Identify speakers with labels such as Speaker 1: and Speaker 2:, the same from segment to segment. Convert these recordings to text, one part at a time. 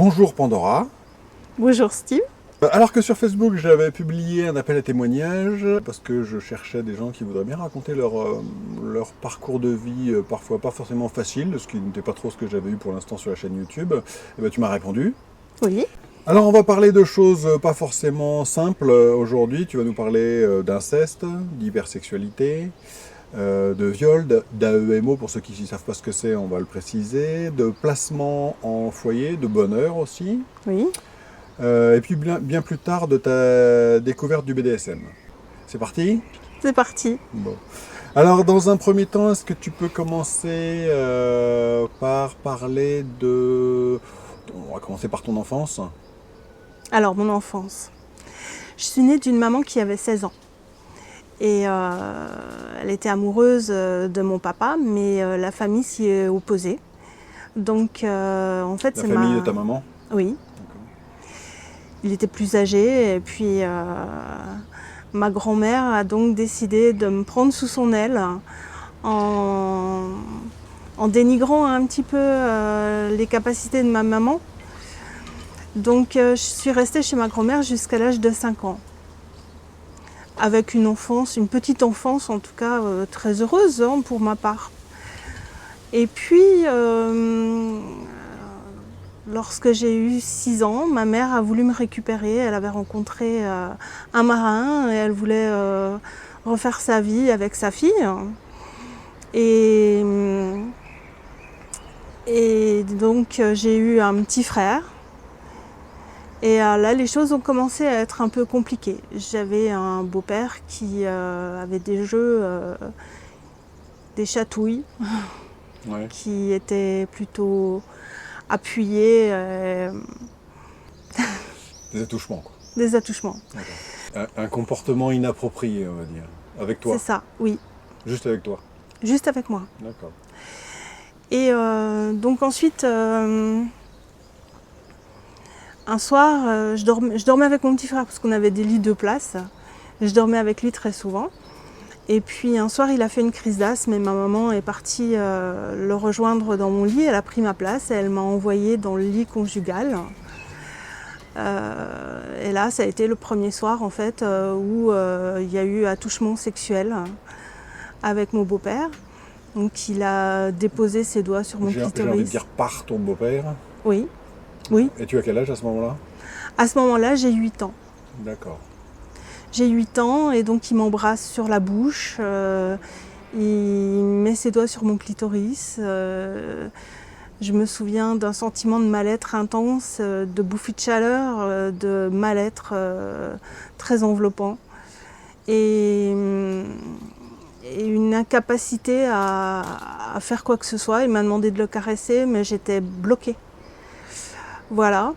Speaker 1: Bonjour Pandora.
Speaker 2: Bonjour Steve.
Speaker 1: Alors que sur Facebook j'avais publié un appel à témoignages parce que je cherchais des gens qui voudraient bien raconter leur parcours de vie, parfois pas forcément facile, ce qui n'était pas trop ce que j'avais eu pour l'instant sur la chaîne YouTube, et ben, tu m'as répondu.
Speaker 2: Oui.
Speaker 1: Alors on va parler de choses pas forcément simples aujourd'hui. Tu vas nous parler d'inceste, d'hypersexualité, de viol, d'AEMO pour ceux qui ne savent pas ce que c'est, on va le préciser, de placement en foyer, de bonheur aussi.
Speaker 2: Oui.
Speaker 1: Et puis bien plus tard de ta découverte du BDSM. C'est parti ?
Speaker 2: C'est parti.
Speaker 1: Bon. Alors dans un premier temps, est-ce que tu peux commencer par parler de... On va commencer par ton enfance.
Speaker 2: Alors, mon enfance. Je suis née d'une maman qui avait 16 ans. Et elle était amoureuse de mon papa, mais la famille s'y est opposée. Donc, en fait,
Speaker 1: La famille de ta maman ?
Speaker 2: Oui. Il était plus âgé et puis ma grand-mère a donc décidé de me prendre sous son aile en dénigrant un petit peu les capacités de ma maman. Donc je suis restée chez ma grand-mère jusqu'à l'âge de 5 ans. Avec une petite enfance en tout cas très heureuse pour ma part. Et puis lorsque j'ai eu 6 ans, ma mère a voulu me récupérer. Elle avait rencontré un marin et elle voulait refaire sa vie avec sa fille. Et donc j'ai eu un petit frère. Et là, les choses ont commencé à être un peu compliquées. J'avais un beau-père qui avait des jeux, des chatouilles,
Speaker 1: Ouais.
Speaker 2: qui étaient plutôt appuyés.
Speaker 1: Des attouchements, quoi.
Speaker 2: Des attouchements.
Speaker 1: Un comportement inapproprié, on va dire. Avec toi.
Speaker 2: C'est ça, oui.
Speaker 1: Juste avec toi.
Speaker 2: Juste avec moi.
Speaker 1: D'accord.
Speaker 2: Et donc ensuite, un soir, je dormais avec mon petit frère parce qu'on avait des lits de place. Je dormais avec lui très souvent. Et puis un soir, il a fait une crise d'asthme et ma maman est partie le rejoindre dans mon lit. Elle a pris ma place et elle m'a envoyée dans le lit conjugal. Et là, ça a été le premier soir en fait où il y a eu attouchement sexuel avec mon beau-père. Donc il a déposé ses doigts sur mon clitoris.
Speaker 1: J'ai envie de dire par ton beau-père.
Speaker 2: Oui. Oui.
Speaker 1: Et tu as quel âge à ce moment-là ?
Speaker 2: À ce moment-là, j'ai 8 ans.
Speaker 1: D'accord.
Speaker 2: J'ai 8 ans et donc il m'embrasse sur la bouche, il met ses doigts sur mon clitoris. Je me souviens d'un sentiment de mal-être intense, de bouffée de chaleur, de mal-être très enveloppant. Et une incapacité à faire quoi que ce soit. Il m'a demandé de le caresser, mais j'étais bloquée. Voilà.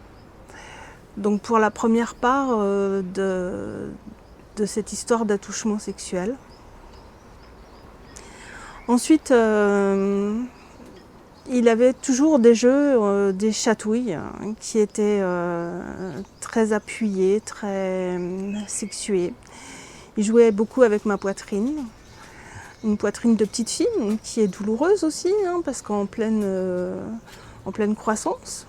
Speaker 2: Donc pour la première part de cette histoire d'attouchement sexuel. Ensuite, il avait toujours des jeux, des chatouilles qui étaient très appuyés, très sexués. Il jouait beaucoup avec ma poitrine. Une poitrine de petite fille qui est douloureuse aussi, parce qu'en pleine croissance.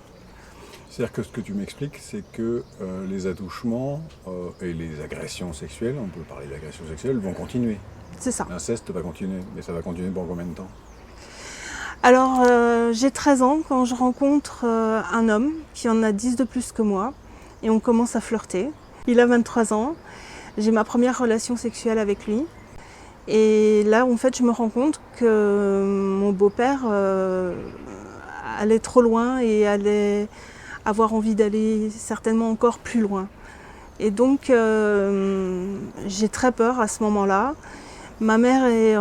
Speaker 1: C'est-à-dire que ce que tu m'expliques, c'est que les attouchements et les agressions sexuelles, on peut parler d'agressions sexuelles, vont continuer.
Speaker 2: C'est ça.
Speaker 1: L'inceste va continuer, mais ça va continuer pendant combien de temps ?
Speaker 2: Alors, j'ai 13 ans quand je rencontre un homme qui en a 10 de plus que moi et on commence à flirter. Il a 23 ans, j'ai ma première relation sexuelle avec lui. Et là, en fait, je me rends compte que mon beau-père allait trop loin et allait avoir envie d'aller certainement encore plus loin. Et donc, j'ai très peur à ce moment-là. Ma mère est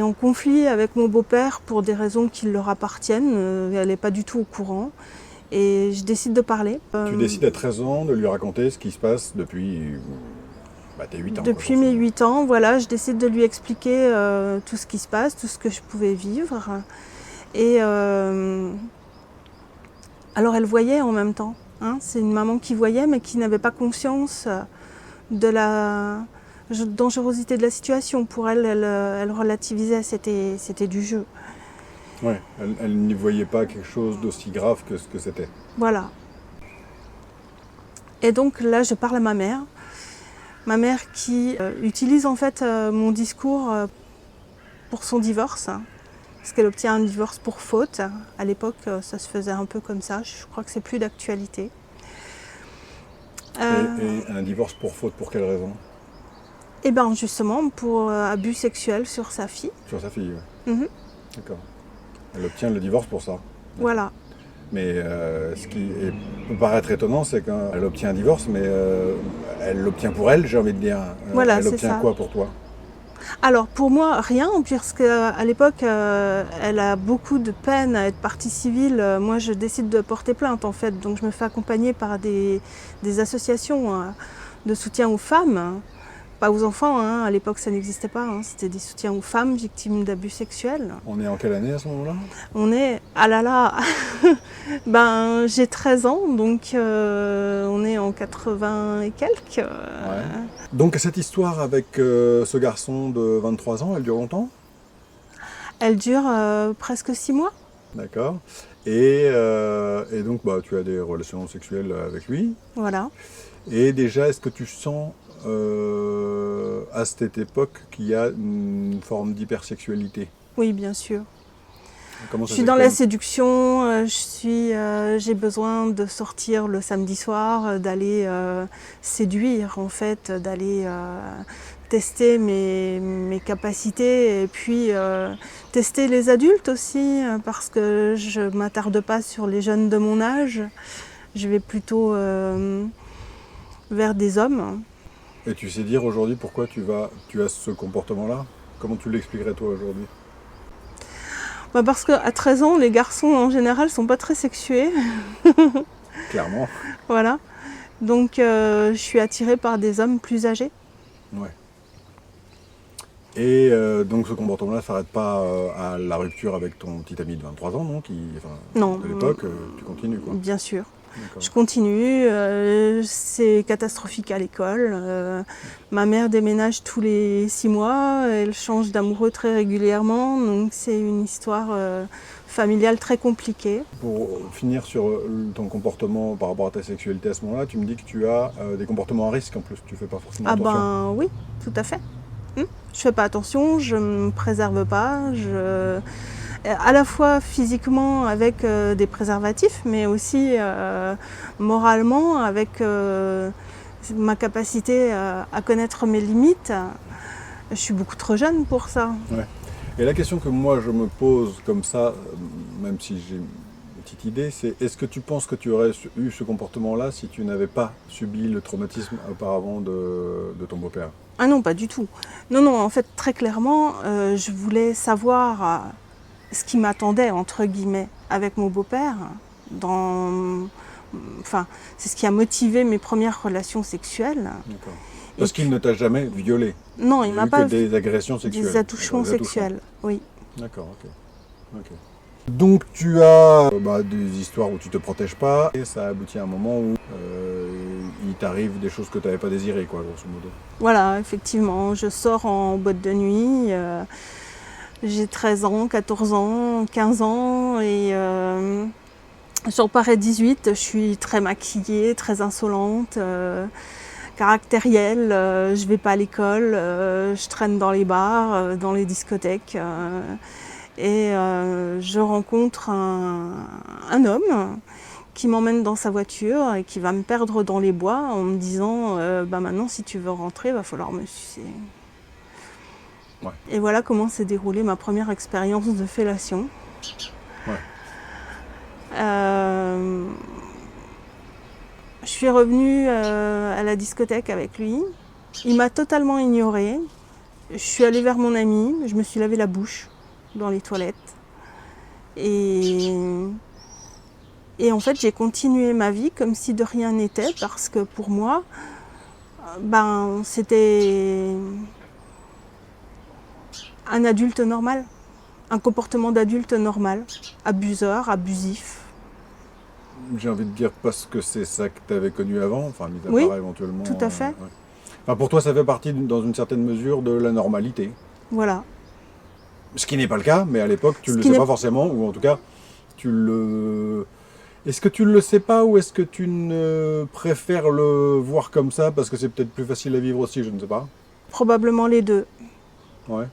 Speaker 2: en conflit avec mon beau-père pour des raisons qui leur appartiennent. Elle n'est pas du tout au courant. Et je décide de parler.
Speaker 1: Tu décides à 13 ans de lui raconter ce qui se passe depuis tes 8 ans.
Speaker 2: Depuis mes 8 ans, voilà, je décide de lui expliquer tout ce qui se passe, tout ce que je pouvais vivre. Et alors elle voyait en même temps. C'est une maman qui voyait mais qui n'avait pas conscience de la dangerosité de la situation. Pour elle, elle relativisait, c'était du jeu.
Speaker 1: Ouais, elle n'y voyait pas quelque chose d'aussi grave que ce que c'était.
Speaker 2: Voilà. Et donc là, je parle à ma mère. Ma mère qui utilise en fait mon discours pour son divorce, parce qu'elle obtient un divorce pour faute. À l'époque, ça se faisait un peu comme ça. Je crois que c'est plus d'actualité.
Speaker 1: Et un divorce pour faute, pour quelle raison?
Speaker 2: Et bien justement pour abus sexuels sur sa fille.
Speaker 1: Sur sa fille, ouais.
Speaker 2: Mhm.
Speaker 1: D'accord. Elle obtient le divorce pour ça.
Speaker 2: Voilà.
Speaker 1: Mais ce qui peut paraître étonnant, c'est qu'elle obtient un divorce, mais elle l'obtient pour elle, j'ai envie de dire.
Speaker 2: Voilà,
Speaker 1: elle
Speaker 2: c'est
Speaker 1: obtient
Speaker 2: ça.
Speaker 1: quoi pour toi?
Speaker 2: Alors pour moi, rien, puisque à l'époque, elle a beaucoup de peine à être partie civile. Moi, je décide de porter plainte en fait, donc je me fais accompagner par des associations de soutien aux femmes, pas aux enfants. Hein. À l'époque, ça n'existait pas. Hein. C'était des soutiens aux femmes victimes d'abus sexuels.
Speaker 1: On est en quelle année à ce moment-là?
Speaker 2: On est, ah là là, ben j'ai 13 ans, donc on est en 80 et quelques.
Speaker 1: Ouais. Donc cette histoire avec ce garçon de 23 ans, elle dure longtemps?
Speaker 2: Elle dure presque 6 mois.
Speaker 1: D'accord. Et donc bah, tu as des relations sexuelles avec lui.
Speaker 2: Voilà.
Speaker 1: Et déjà, est-ce que tu sens à cette époque qu'il y a une forme d'hypersexualité?
Speaker 2: Oui, bien sûr.
Speaker 1: Comment
Speaker 2: Je
Speaker 1: ça
Speaker 2: suis dans la
Speaker 1: s'exprime?
Speaker 2: séduction, j'ai besoin de sortir le samedi soir, d'aller séduire en fait, d'aller tester mes capacités et puis tester les adultes aussi parce que je ne m'attarde pas sur les jeunes de mon âge, je vais plutôt vers des hommes.
Speaker 1: Et tu sais dire aujourd'hui pourquoi tu as ce comportement-là? Comment tu l'expliquerais toi aujourd'hui?
Speaker 2: Bah parce qu'à 13 ans, les garçons en général sont pas très sexués.
Speaker 1: Clairement.
Speaker 2: Voilà. Donc je suis attirée par des hommes plus âgés.
Speaker 1: Ouais. Et donc ce comportement-là ne s'arrête pas à la rupture avec ton petit ami de 23 ans, non?
Speaker 2: Non.
Speaker 1: De l'époque, tu continues quoi.
Speaker 2: Bien sûr.
Speaker 1: D'accord.
Speaker 2: Je continue, c'est catastrophique à l'école. Ma mère déménage tous les 6 mois, elle change d'amoureux très régulièrement, donc c'est une histoire familiale très compliquée.
Speaker 1: Pour finir sur ton comportement par rapport à ta sexualité à ce moment-là, tu me dis que tu as des comportements à risque en plus, tu fais pas forcément
Speaker 2: Ah
Speaker 1: attention.
Speaker 2: ben oui, tout à fait. Je fais pas attention, je me préserve pas, à la fois physiquement avec des préservatifs, mais aussi moralement avec ma capacité à connaître mes limites. Je suis beaucoup trop jeune pour ça.
Speaker 1: Ouais. Et la question que moi je me pose comme ça, même si j'ai une petite idée, c'est est-ce que tu penses que tu aurais eu ce comportement-là si tu n'avais pas subi le traumatisme auparavant de ton beau-père?
Speaker 2: Ah non, pas du tout. Non, non, en fait, très clairement, je voulais savoir ce qui m'attendait, entre guillemets, avec mon beau-père. Enfin, c'est ce qui a motivé mes premières relations sexuelles.
Speaker 1: D'accord. Parce qu'il ne t'a jamais violé?
Speaker 2: Non, il m'a pas
Speaker 1: que des agressions sexuelles?
Speaker 2: Des attouchements sexuels, oui.
Speaker 1: D'accord, ok. Donc tu as des histoires où tu te protèges pas, et ça aboutit à un moment où il t'arrive des choses que tu n'avais pas désirées, quoi, grosso modo.
Speaker 2: Voilà, effectivement, je sors en boîte de nuit, j'ai 13 ans, 14 ans, 15 ans, et je repars à 18, je suis très maquillée, très insolente, caractérielle, je vais pas à l'école, je traîne dans les bars, dans les discothèques. Et je rencontre un homme qui m'emmène dans sa voiture et qui va me perdre dans les bois en me disant maintenant si tu veux rentrer, il va falloir me sucer.
Speaker 1: Ouais.
Speaker 2: Et voilà comment s'est déroulée ma première expérience de fellation.
Speaker 1: Ouais.
Speaker 2: Je suis revenue à la discothèque avec lui. Il m'a totalement ignorée. Je suis allée vers mon ami, je me suis lavé la bouche dans les toilettes. Et en fait, j'ai continué ma vie comme si de rien n'était, parce que pour moi, c'était un adulte normal, un comportement d'adulte normal, abuseur, abusif.
Speaker 1: J'ai envie de dire parce que c'est ça que tu avais connu avant, enfin, mis à
Speaker 2: Oui,
Speaker 1: part éventuellement.
Speaker 2: tout à fait.
Speaker 1: Ouais. Enfin, pour toi, ça fait partie, dans une certaine mesure, de la normalité.
Speaker 2: Voilà.
Speaker 1: Ce qui n'est pas le cas, mais à l'époque, tu ne le sais pas forcément, ou en tout cas, tu le... Est-ce que tu ne le sais pas, ou est-ce que tu ne préfères le voir comme ça, parce que c'est peut-être plus facile à vivre aussi, je ne sais pas.
Speaker 2: Probablement les deux.
Speaker 1: Ouais.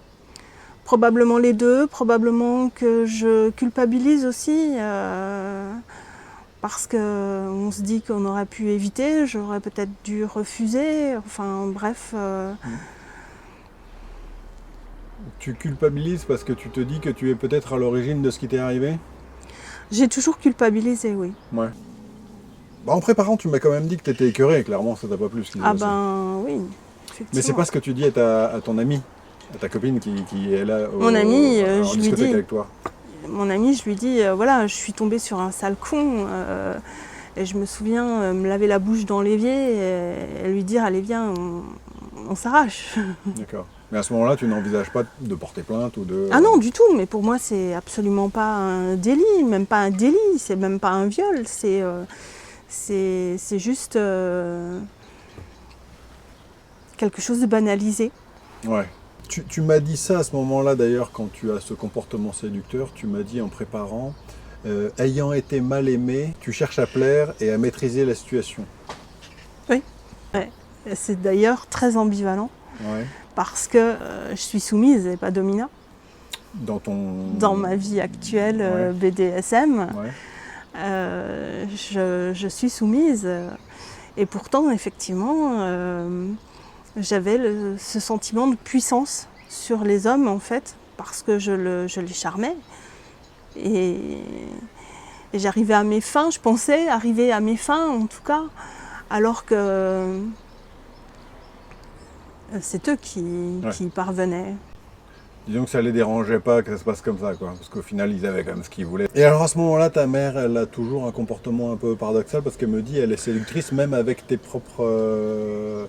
Speaker 2: Probablement les deux, probablement que je culpabilise aussi, parce qu'on se dit qu'on aurait pu éviter, j'aurais peut-être dû refuser, enfin bref.
Speaker 1: Tu culpabilises parce que tu te dis que tu es peut-être à l'origine de ce qui t'est arrivé?
Speaker 2: J'ai toujours culpabilisé, oui.
Speaker 1: Ouais. Bah, en préparant, tu m'as quand même dit que tu étais écœuré, clairement ça t'a pas plu ce qui s'est
Speaker 2: Ah
Speaker 1: passé.
Speaker 2: ben oui,
Speaker 1: Mais c'est pas ce que tu dis à ton amie, à ta copine qui est là
Speaker 2: Mon amie,
Speaker 1: en
Speaker 2: je lui
Speaker 1: discothèque
Speaker 2: dis,
Speaker 1: avec toi.
Speaker 2: mon amie, je lui dis, voilà, je suis tombée sur un sale con, et je me souviens me laver la bouche dans l'évier, et lui dire, allez viens, on s'arrache.
Speaker 1: D'accord. Mais à ce moment-là, tu n'envisages pas de porter plainte ou de...
Speaker 2: Ah non, du tout, mais pour moi, c'est absolument pas un délit, même pas un délit, c'est même pas un viol, c'est juste quelque chose de banalisé.
Speaker 1: Ouais. Tu m'as dit ça à ce moment-là, d'ailleurs, quand tu as ce comportement séducteur, tu m'as dit en préparant, ayant été mal aimé, tu cherches à plaire et à maîtriser la situation.
Speaker 2: Oui, ouais. C'est d'ailleurs très ambivalent,
Speaker 1: Ouais.
Speaker 2: parce que je suis soumise et pas domina.
Speaker 1: Dans
Speaker 2: ma vie actuelle,
Speaker 1: Ouais.
Speaker 2: BDSM,
Speaker 1: Ouais.
Speaker 2: je suis soumise. Et pourtant, effectivement, j'avais ce sentiment de puissance sur les hommes, en fait, parce que je les charmais. Et j'arrivais à mes fins, je pensais arriver à mes fins, en tout cas, alors que c'est eux qui y parvenaient.
Speaker 1: Disons que ça les dérangeait pas que ça se passe comme ça, quoi. Parce qu'au final, ils avaient quand même ce qu'ils voulaient. Et alors à ce moment-là, ta mère, elle a toujours un comportement un peu paradoxal parce qu'elle me dit, elle est séductrice même avec tes propres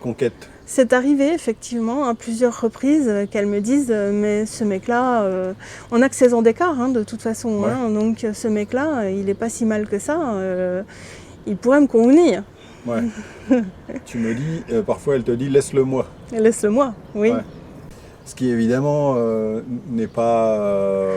Speaker 1: conquêtes.
Speaker 2: C'est arrivé effectivement à plusieurs reprises qu'elle me dise, mais ce mec-là, on n'a que 16 ans d'écart de toute façon,
Speaker 1: Ouais.
Speaker 2: Donc ce mec-là, il n'est pas si mal que ça, il pourrait me convenir.
Speaker 1: Ouais. Tu me dis, parfois elle te dit, laisse-le moi.
Speaker 2: Laisse-le moi, oui.
Speaker 1: Ouais. Ce qui évidemment n'est pas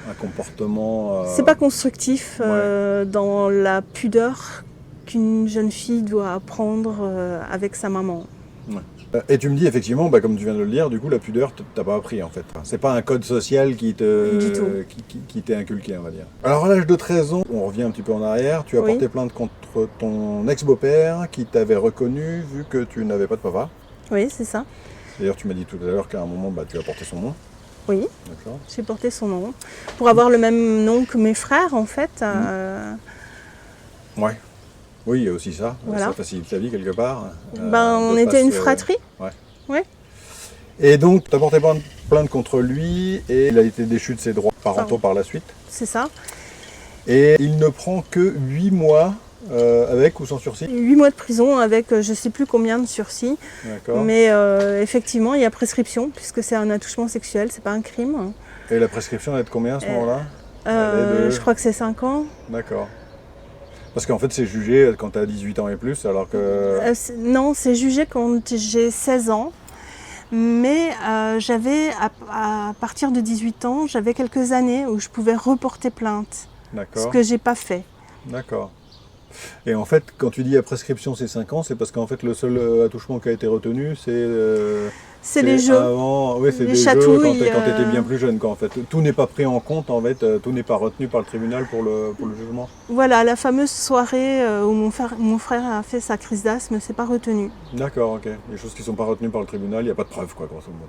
Speaker 1: un comportement...
Speaker 2: C'est pas constructif dans la pudeur qu'une jeune fille doit apprendre avec sa maman.
Speaker 1: Ouais. Et tu me dis effectivement, comme tu viens de le dire, du coup la pudeur t'as pas appris en fait. C'est pas un code social qui t'est inculqué, on va dire. Alors à l'âge de 13 ans, on revient un petit peu en arrière, tu as porté plainte contre ton ex-beau-père qui t'avait reconnu vu que tu n'avais pas de papa.
Speaker 2: Oui, c'est ça.
Speaker 1: D'ailleurs tu m'as dit tout à l'heure qu'à un moment tu as porté son nom.
Speaker 2: Oui,
Speaker 1: d'accord.
Speaker 2: J'ai porté son nom. Pour avoir le même nom que mes frères en fait.
Speaker 1: Ouais. Oui, il y a aussi ça.
Speaker 2: Voilà.
Speaker 1: Ça facilite la vie quelque part.
Speaker 2: On était une fratrie.
Speaker 1: Ouais.
Speaker 2: Ouais.
Speaker 1: Et donc, tu as porté plainte contre lui et il a été déchu de ses droits parentaux par la suite.
Speaker 2: C'est ça.
Speaker 1: Et il ne prend que 8 mois avec ou sans sursis.
Speaker 2: 8 mois de prison avec je ne sais plus combien de sursis.
Speaker 1: D'accord.
Speaker 2: Mais effectivement, il y a prescription puisque c'est un attouchement sexuel, c'est pas un crime.
Speaker 1: Et la prescription elle est de combien à ce moment-là?
Speaker 2: Je crois que c'est 5 ans.
Speaker 1: D'accord. Parce qu'en fait, c'est jugé quand tu as 18 ans et plus, alors que...
Speaker 2: non, c'est jugé quand j'ai 16 ans. Mais j'avais, à partir de 18 ans, j'avais quelques années où je pouvais reporter plainte.
Speaker 1: D'accord.
Speaker 2: Ce que j'ai pas fait.
Speaker 1: D'accord. Et en fait, quand tu dis à prescription c'est 5 ans, c'est parce qu'en fait le seul attouchement qui a été retenu, c'est
Speaker 2: les jeux.
Speaker 1: Avant, oui, c'est
Speaker 2: les
Speaker 1: des
Speaker 2: chatouilles,
Speaker 1: jeux quand tu étais bien plus jeune. En fait. Tout n'est pas pris en compte, en fait, tout n'est pas retenu par le tribunal pour le jugement.
Speaker 2: Voilà, la fameuse soirée où mon frère a fait sa crise d'asthme, c'est pas retenu.
Speaker 1: D'accord, ok. Les choses qui ne sont pas retenues par le tribunal, il n'y a pas de preuve, quoi, grosso modo.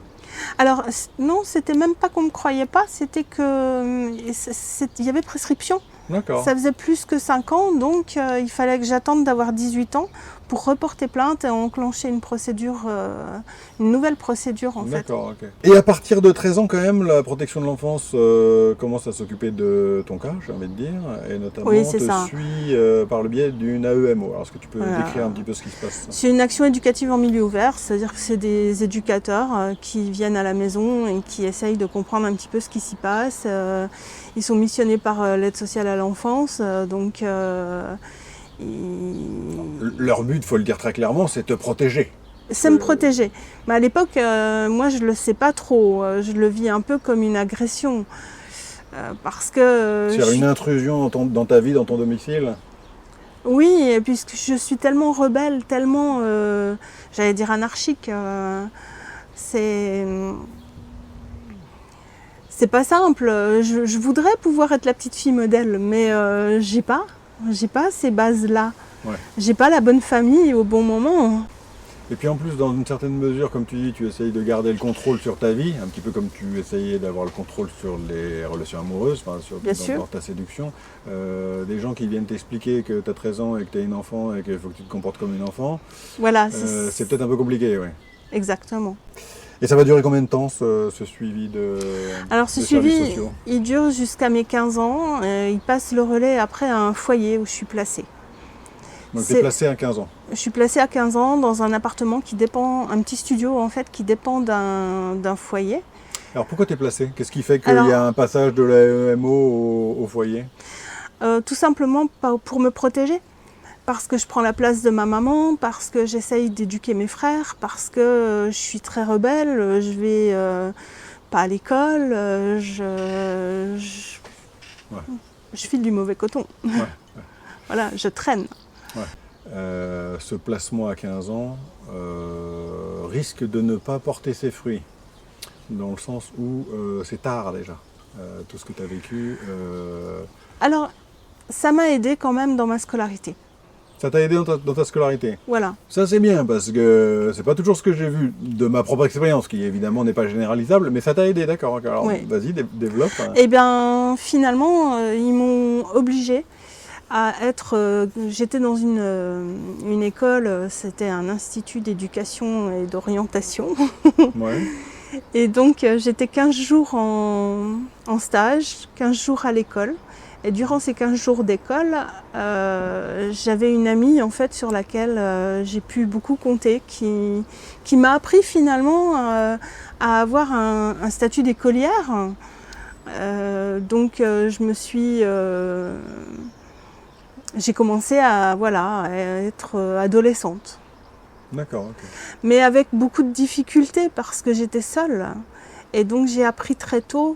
Speaker 2: Alors, non, c'était même pas qu'on ne me croyait pas, c'était que il y avait prescription.
Speaker 1: D'accord.
Speaker 2: Ça faisait plus que 5 ans, donc il fallait que j'attende d'avoir 18 ans pour reporter plainte et enclencher une procédure, une nouvelle procédure en fait.
Speaker 1: D'accord, ok. Et à partir de 13 ans, quand même, la protection de l'enfance commence à s'occuper de ton cas, j'ai envie de dire, et notamment suit par le biais d'une AEMO. Alors, est-ce que tu peux décrire un petit peu ce qui se passe?
Speaker 2: C'est une action éducative en milieu ouvert, c'est-à-dire que c'est des éducateurs qui viennent à la maison et qui essayent de comprendre un petit peu ce qui s'y passe. Ils sont missionnés par l'aide sociale à l'enfance, donc...
Speaker 1: Leur but, il faut le dire très clairement, c'est te protéger.
Speaker 2: C'est me protéger. Mais à l'époque, moi, je le sais pas trop. Je le vis un peu comme une agression. Parce que...
Speaker 1: C'est une intrusion dans ta vie, dans ton domicile?
Speaker 2: Oui, et puisque je suis tellement rebelle, tellement, j'allais dire anarchique, c'est pas simple. Je voudrais pouvoir être la petite fille modèle, mais j'ai pas ces bases-là.
Speaker 1: Ouais.
Speaker 2: J'ai pas la bonne famille au bon moment.
Speaker 1: Et puis en plus, dans une certaine mesure, comme tu dis, tu essayes de garder le contrôle sur ta vie, un petit peu comme tu essayais d'avoir le contrôle sur les relations amoureuses, dans ta séduction. Des gens qui viennent t'expliquer que tu as 13 ans et que tu as une enfant et qu'il faut que tu te comportes comme une enfant,
Speaker 2: voilà,
Speaker 1: c'est peut-être un peu compliqué, oui.
Speaker 2: Exactement.
Speaker 1: Et ça va durer combien de temps, ce suivi
Speaker 2: Alors ce suivi, il dure jusqu'à mes 15 ans. Il passe le relais après à un foyer où je suis placée.
Speaker 1: Donc tu es placée à 15 ans?
Speaker 2: Je suis placée à 15 ans dans un appartement qui dépend, un petit studio en fait, qui dépend d'un foyer.
Speaker 1: Alors pourquoi tu es placée? Qu'est-ce qui fait qu'il y a un passage de l'AEMO au foyer?
Speaker 2: Tout simplement pour me protéger. Parce que je prends la place de ma maman, parce que j'essaye d'éduquer mes frères, parce que je suis très rebelle, je vais pas à l'école, je file du mauvais coton.
Speaker 1: Ouais.
Speaker 2: Voilà, je traîne.
Speaker 1: Ouais. Ce placement à 15 ans risque de ne pas porter ses fruits, dans le sens où c'est tard déjà, tout ce que tu as vécu.
Speaker 2: Alors, ça m'a aidé quand même dans ma scolarité.
Speaker 1: Ça t'a aidé dans ta scolarité?
Speaker 2: Voilà.
Speaker 1: Ça c'est bien, parce que c'est pas toujours ce que j'ai vu de ma propre expérience, qui évidemment n'est pas généralisable, mais ça t'a aidé, d'accord. Alors
Speaker 2: oui.
Speaker 1: Vas-y, développe.
Speaker 2: Eh bien, finalement, ils m'ont obligée à être... j'étais dans une école, c'était un institut d'éducation et d'orientation.
Speaker 1: Ouais.
Speaker 2: Et donc, j'étais 15 jours en stage, 15 jours à l'école. Et durant ces 15 jours d'école, j'avais une amie en fait sur laquelle j'ai pu beaucoup compter, qui m'a appris finalement à avoir un statut d'écolière. Donc j'ai commencé à être adolescente.
Speaker 1: D'accord. Okay.
Speaker 2: Mais avec beaucoup de difficultés parce que j'étais seule. Et donc j'ai appris très tôt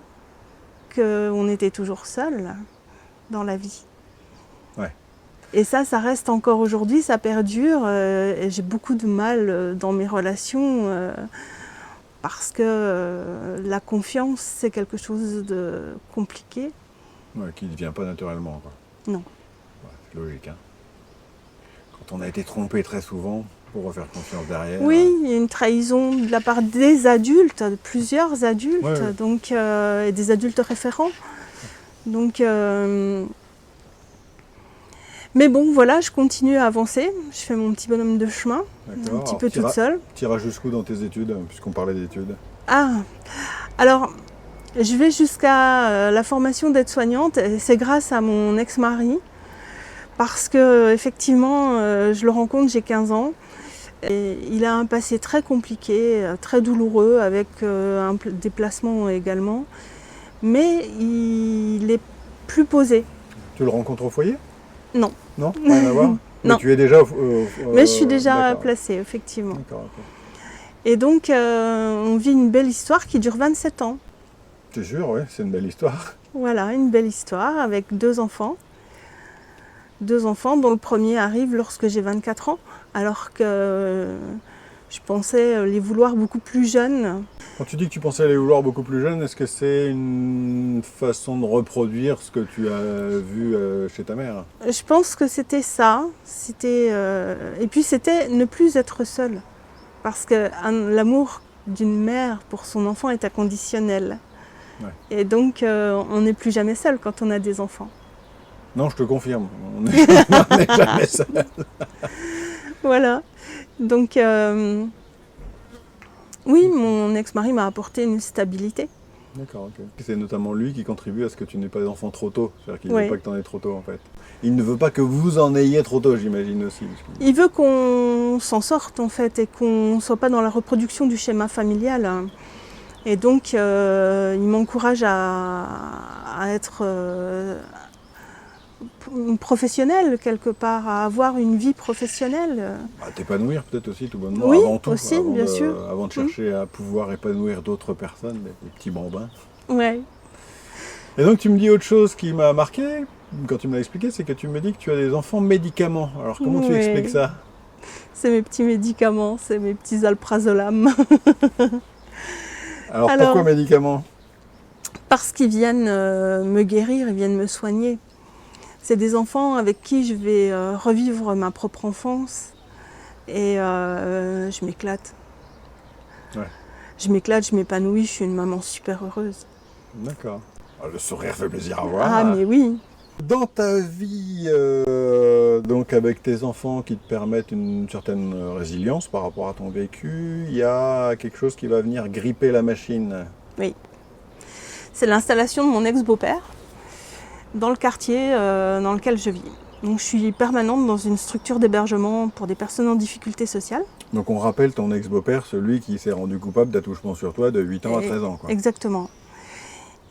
Speaker 2: qu'on était toujours seul dans la vie.
Speaker 1: Ouais.
Speaker 2: Et ça reste encore aujourd'hui, ça perdure. Et j'ai beaucoup de mal dans mes relations parce que la confiance, c'est quelque chose de compliqué.
Speaker 1: Ouais, qui ne vient pas naturellement, quoi.
Speaker 2: Non.
Speaker 1: Ouais, c'est logique, hein. Quand on a été trompé très souvent, pour refaire confiance derrière.
Speaker 2: Oui, il y a une trahison de la part des adultes, de plusieurs adultes,
Speaker 1: ouais.
Speaker 2: Donc, et des adultes référents. Donc, mais bon, voilà, je continue à avancer. Je fais mon petit bonhomme de chemin, un petit peu toute seule.
Speaker 1: Tu iras jusqu'où dans tes études, puisqu'on parlait d'études?
Speaker 2: Ah, alors, je vais jusqu'à la formation d'aide-soignante. Et c'est grâce à mon ex-mari, parce que effectivement, je le rencontre, j'ai 15 ans. Et il a un passé très compliqué, très douloureux, avec un déplacement également. Mais il est plus posé.
Speaker 1: Tu le rencontres au foyer?
Speaker 2: Non.
Speaker 1: Non, rien à voir.
Speaker 2: Non.
Speaker 1: Mais tu es déjà...
Speaker 2: mais je suis déjà placée, effectivement.
Speaker 1: D'accord, ok.
Speaker 2: Et donc, on vit une belle histoire qui dure 27 ans.
Speaker 1: C'est sûr, oui, c'est une belle histoire.
Speaker 2: Voilà, une belle histoire avec 2 enfants. 2 enfants dont le premier arrive lorsque j'ai 24 ans, alors que je pensais les vouloir beaucoup plus jeunes.
Speaker 1: Quand tu dis que tu pensais les vouloir beaucoup plus jeunes, est-ce que c'est une façon de reproduire ce que tu as vu chez ta mère?
Speaker 2: Je pense que c'était ça. Et puis c'était ne plus être seule. Parce que l'amour d'une mère pour son enfant est inconditionnel.
Speaker 1: Ouais.
Speaker 2: Et donc on n'est plus jamais seul quand on a des enfants.
Speaker 1: Non, je te confirme, on n'est jamais seul.
Speaker 2: Voilà. Donc, oui, mon ex-mari m'a apporté une stabilité.
Speaker 1: D'accord, ok. C'est notamment lui qui contribue à ce que tu n'aies pas d'enfant trop tôt. C'est-à-dire qu'il ne
Speaker 2: Oui.
Speaker 1: veut pas que tu en aies trop tôt, en fait. Il ne veut pas que vous en ayez trop tôt, j'imagine aussi.
Speaker 2: Il veut qu'on s'en sorte, en fait, et qu'on ne soit pas dans la reproduction du schéma familial. Et donc, il m'encourage à être professionnelle quelque part, à avoir une vie professionnelle.
Speaker 1: T'épanouir peut-être aussi tout bonnement,
Speaker 2: Oui,
Speaker 1: avant tout,
Speaker 2: aussi, bien sûr.
Speaker 1: avant de chercher à pouvoir épanouir d'autres personnes, des petits bambins.
Speaker 2: Ouais.
Speaker 1: Et donc tu me dis autre chose qui m'a marqué, quand tu me l'as expliqué, c'est que tu me dis que tu as des enfants médicaments. Alors comment tu expliques ça?
Speaker 2: C'est mes petits médicaments, c'est mes petits alprazolam.
Speaker 1: Alors pourquoi médicaments?
Speaker 2: Parce qu'ils viennent me guérir, ils viennent me soigner. C'est des enfants avec qui je vais revivre ma propre enfance et je m'éclate.
Speaker 1: Ouais.
Speaker 2: Je m'éclate, je m'épanouis, je suis une maman super heureuse.
Speaker 1: D'accord. Le sourire fait plaisir à voir.
Speaker 2: Ah mais oui.
Speaker 1: Dans ta vie, donc avec tes enfants qui te permettent une certaine résilience par rapport à ton vécu, il y a quelque chose qui va venir gripper la machine.
Speaker 2: Oui. C'est l'installation de mon ex-beau-père dans le quartier dans lequel je vis. Donc je suis permanente dans une structure d'hébergement pour des personnes en difficulté sociale.
Speaker 1: Donc on rappelle ton ex-beau-père, celui qui s'est rendu coupable d'attouchement sur toi de 8 ans à 13 ans. Quoi.
Speaker 2: Exactement.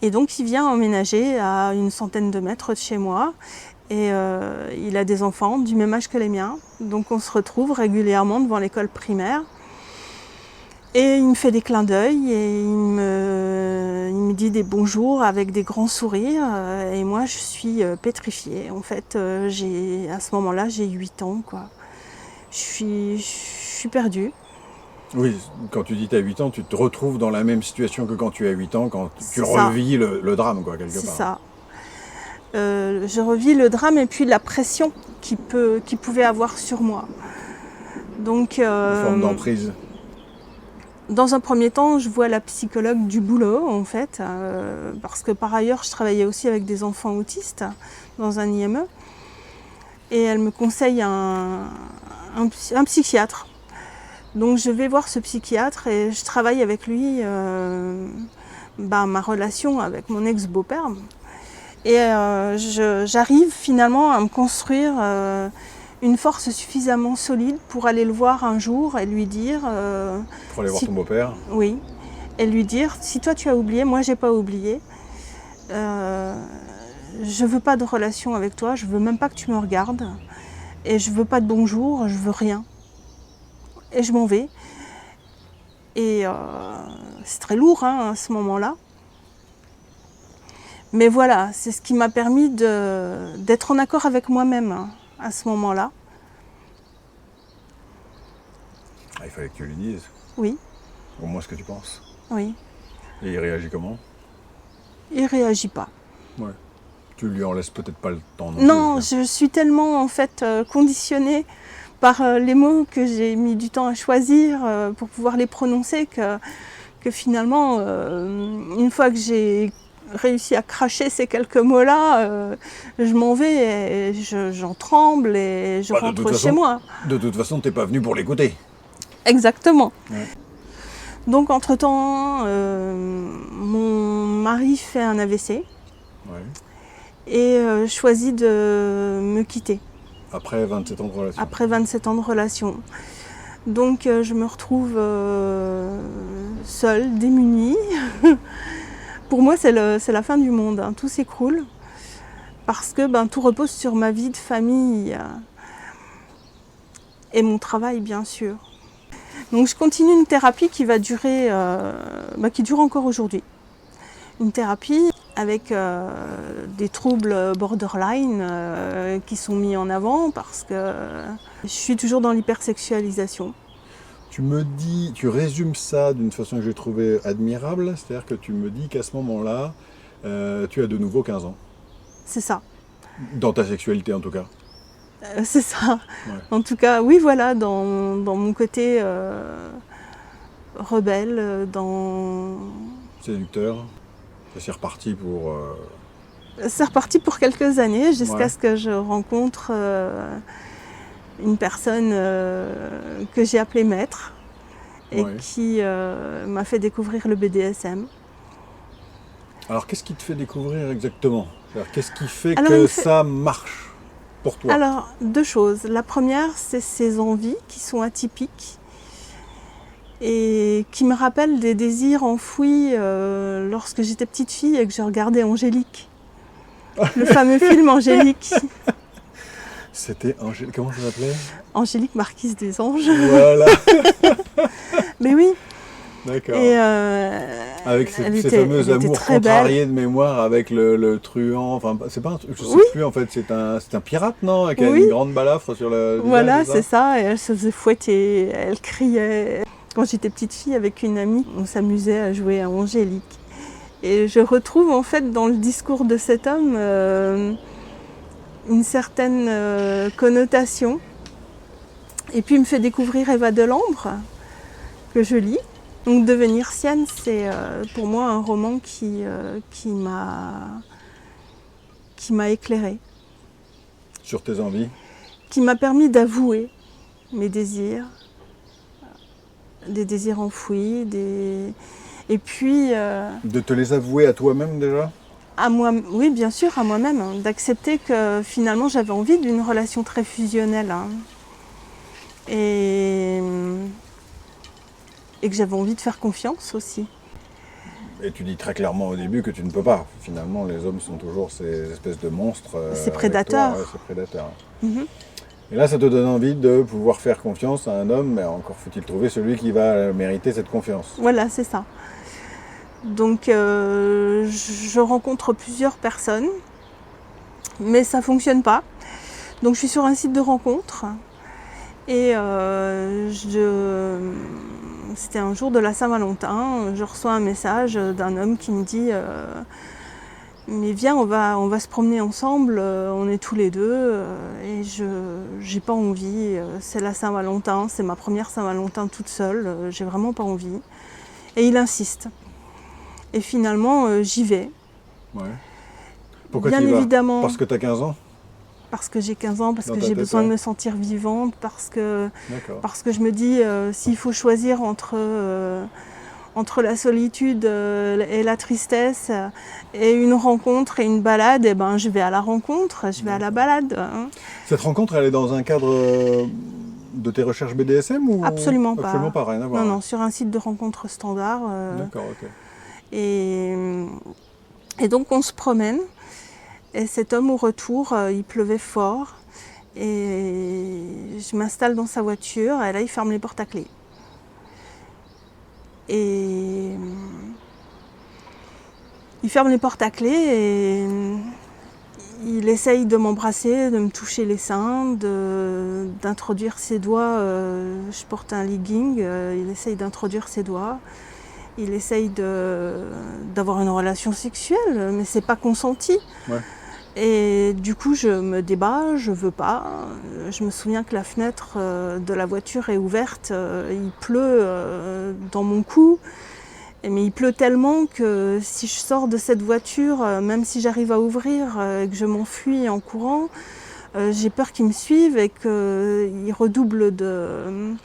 Speaker 2: Et donc il vient emménager à une centaine de mètres de chez moi. Et il a des enfants du même âge que les miens. Donc on se retrouve régulièrement devant l'école primaire. Et il me fait des clins d'œil et il me dit des bonjours avec des grands sourires. Et moi je suis pétrifiée. En fait, à ce moment-là, j'ai 8 ans, quoi. Je suis perdue.
Speaker 1: Oui, quand tu dis que tu as 8 ans, tu te retrouves dans la même situation que quand tu as 8 ans, quand tu
Speaker 2: C'est ça.
Speaker 1: revis le drame, quoi, quelque part.
Speaker 2: C'est ça. Je revis le drame et puis la pression qu'il pouvait avoir sur moi. Donc,
Speaker 1: Une forme d'emprise.
Speaker 2: Dans un premier temps, je vois la psychologue du boulot, en fait, parce que par ailleurs, je travaillais aussi avec des enfants autistes dans un IME. Et elle me conseille un psychiatre. Donc je vais voir ce psychiatre et je travaille avec lui ma relation avec mon ex-beau-père. Et j'arrive finalement à me construire une force suffisamment solide pour aller le voir un jour et lui dire...
Speaker 1: pour aller voir ton beau-père?
Speaker 2: Oui. Et lui dire, si toi tu as oublié, moi j'ai pas oublié. Je veux pas de relation avec toi, je veux même pas que tu me regardes. Et je veux pas de bonjour, je veux rien. Et je m'en vais. Et c'est très lourd à ce moment-là. Mais voilà, c'est ce qui m'a permis d'être en accord avec moi-même à ce moment-là.
Speaker 1: Ah, il fallait que tu lui dises.
Speaker 2: Oui.
Speaker 1: Au moins ce que tu penses.
Speaker 2: Oui.
Speaker 1: Et il réagit comment?
Speaker 2: Il réagit pas.
Speaker 1: Ouais. Tu lui en laisses peut-être pas le temps
Speaker 2: non
Speaker 1: plus.
Speaker 2: Je suis tellement en fait conditionnée par les mots que j'ai mis du temps à choisir pour pouvoir les prononcer que finalement, une fois que j'ai réussi à cracher ces quelques mots-là, je m'en vais et j'en tremble et je rentre chez moi.
Speaker 1: De toute façon, t'es pas venu pour l'écouter.
Speaker 2: Exactement.
Speaker 1: Ouais.
Speaker 2: Donc entre-temps, mon mari fait un AVC.
Speaker 1: Ouais.
Speaker 2: Et choisit de me quitter.
Speaker 1: Après 27 ans de relation.
Speaker 2: Après 27 ans de relation. Donc je me retrouve seule, démunie. Pour moi, c'est la fin du monde. Hein. Tout s'écroule. Parce que tout repose sur ma vie de famille et mon travail, bien sûr. Donc je continue une thérapie qui va durer, qui dure encore aujourd'hui. Une thérapie avec des troubles borderline qui sont mis en avant parce que je suis toujours dans l'hypersexualisation.
Speaker 1: Tu résumes ça d'une façon que j'ai trouvée admirable, c'est-à-dire que tu me dis qu'à ce moment-là, tu as de nouveau 15 ans.
Speaker 2: C'est ça.
Speaker 1: Dans ta sexualité en tout cas.
Speaker 2: C'est ça.
Speaker 1: Ouais.
Speaker 2: En tout cas, oui, voilà, dans mon côté rebelle,
Speaker 1: Séducteur. C'est reparti pour...
Speaker 2: C'est reparti pour quelques années, jusqu'à ce que je rencontre une personne que j'ai appelée maître et qui m'a fait découvrir le BDSM.
Speaker 1: Alors, qu'est-ce qui te fait découvrir exactement? Qu'est-ce qui fait que ça marche pour toi?
Speaker 2: Alors, deux choses. La première, c'est ses envies qui sont atypiques et qui me rappellent des désirs enfouis lorsque j'étais petite fille et que je regardais Angélique. Le fameux film Angélique.
Speaker 1: C'était Angélique, comment ça s'appelait?
Speaker 2: Angélique Marquise des Anges.
Speaker 1: Voilà,
Speaker 2: Mais oui.
Speaker 1: d'accord.
Speaker 2: Et
Speaker 1: Avec
Speaker 2: elle
Speaker 1: ces
Speaker 2: était-
Speaker 1: fameux
Speaker 2: elle était
Speaker 1: amours
Speaker 2: très
Speaker 1: contrariés de mémoire avec le truand. Enfin, c'est pas un truc, je sais
Speaker 2: Oui.
Speaker 1: plus en fait, c'est un pirate, non? Qui a
Speaker 2: Oui.
Speaker 1: une grande balafre sur le visage,
Speaker 2: Voilà,
Speaker 1: c'est
Speaker 2: c'est ça. Et elle se faisait fouetter, elle criait. Quand j'étais petite fille avec une amie, on s'amusait à jouer à Angélique. Et je retrouve en fait dans le discours de cet homme une certaine connotation. Et puis il me fait découvrir Eva Delambre, que je lis. Donc Devenir sienne, c'est pour moi un roman qui m'a éclairée,
Speaker 1: Sur tes envies.
Speaker 2: qui m'a permis d'avouer mes désirs, des désirs enfouis, et puis
Speaker 1: De te les avouer à toi-même déjà?
Speaker 2: à moi, oui bien sûr à moi-même, hein, d'accepter que finalement j'avais envie d'une relation très fusionnelle, hein, et que j'avais envie de faire confiance aussi.
Speaker 1: Et tu dis très clairement au début que tu ne peux pas. Finalement, les hommes sont toujours ces espèces de monstres.
Speaker 2: Ces
Speaker 1: avec
Speaker 2: prédateurs.
Speaker 1: toi. Ouais, ces prédateurs.
Speaker 2: Mhm.
Speaker 1: Et là, ça te donne envie de pouvoir faire confiance à un homme, mais encore faut-il trouver celui qui va mériter cette confiance.
Speaker 2: Voilà, c'est ça. Donc je rencontre plusieurs personnes, mais ça ne fonctionne pas. Donc je suis sur un site de rencontre et c'était un jour de la Saint-Valentin, je reçois un message d'un homme qui me dit mais viens, on va se promener ensemble, on est tous les deux et j'ai pas envie, c'est la Saint-Valentin, c'est ma première Saint-Valentin toute seule, j'ai vraiment pas envie. Et il insiste. Et finalement, j'y vais.
Speaker 1: Ouais. Pourquoi
Speaker 2: Bien
Speaker 1: tu y vas?
Speaker 2: évidemment,
Speaker 1: Parce que tu as 15 ans?
Speaker 2: parce que j'ai 15 ans, parce
Speaker 1: Dans
Speaker 2: que
Speaker 1: ta
Speaker 2: j'ai
Speaker 1: tête,
Speaker 2: besoin de
Speaker 1: ouais.
Speaker 2: me sentir vivante, parce que
Speaker 1: D'accord.
Speaker 2: je me dis, s'il faut choisir entre la solitude et la tristesse et une rencontre et une balade, eh ben, je vais à la rencontre, je vais à la balade, hein.
Speaker 1: Cette rencontre, elle est dans un cadre de tes recherches BDSM ou?
Speaker 2: Absolument pas.
Speaker 1: Absolument pas, rien à voir.
Speaker 2: Non, non, sur un site de rencontre standard.
Speaker 1: D'accord, ok.
Speaker 2: Et donc on se promène. Et cet homme, au retour, il pleuvait fort. Et je m'installe dans sa voiture. Et là, il ferme les portes à clé. Et il ferme les portes à clé et il essaye de m'embrasser, de me toucher les seins, d'introduire ses doigts. Je porte un legging. Il essaye d'introduire ses doigts. Il essaye d'avoir une relation sexuelle, mais c'est pas consenti.
Speaker 1: Ouais.
Speaker 2: Et du coup, je me débat, je veux pas. Je me souviens que la fenêtre de la voiture est ouverte, il pleut dans mon cou. Mais il pleut tellement que si je sors de cette voiture, même si j'arrive à ouvrir et que je m'enfuis en courant, j'ai peur qu'il me suive et qu'il redouble de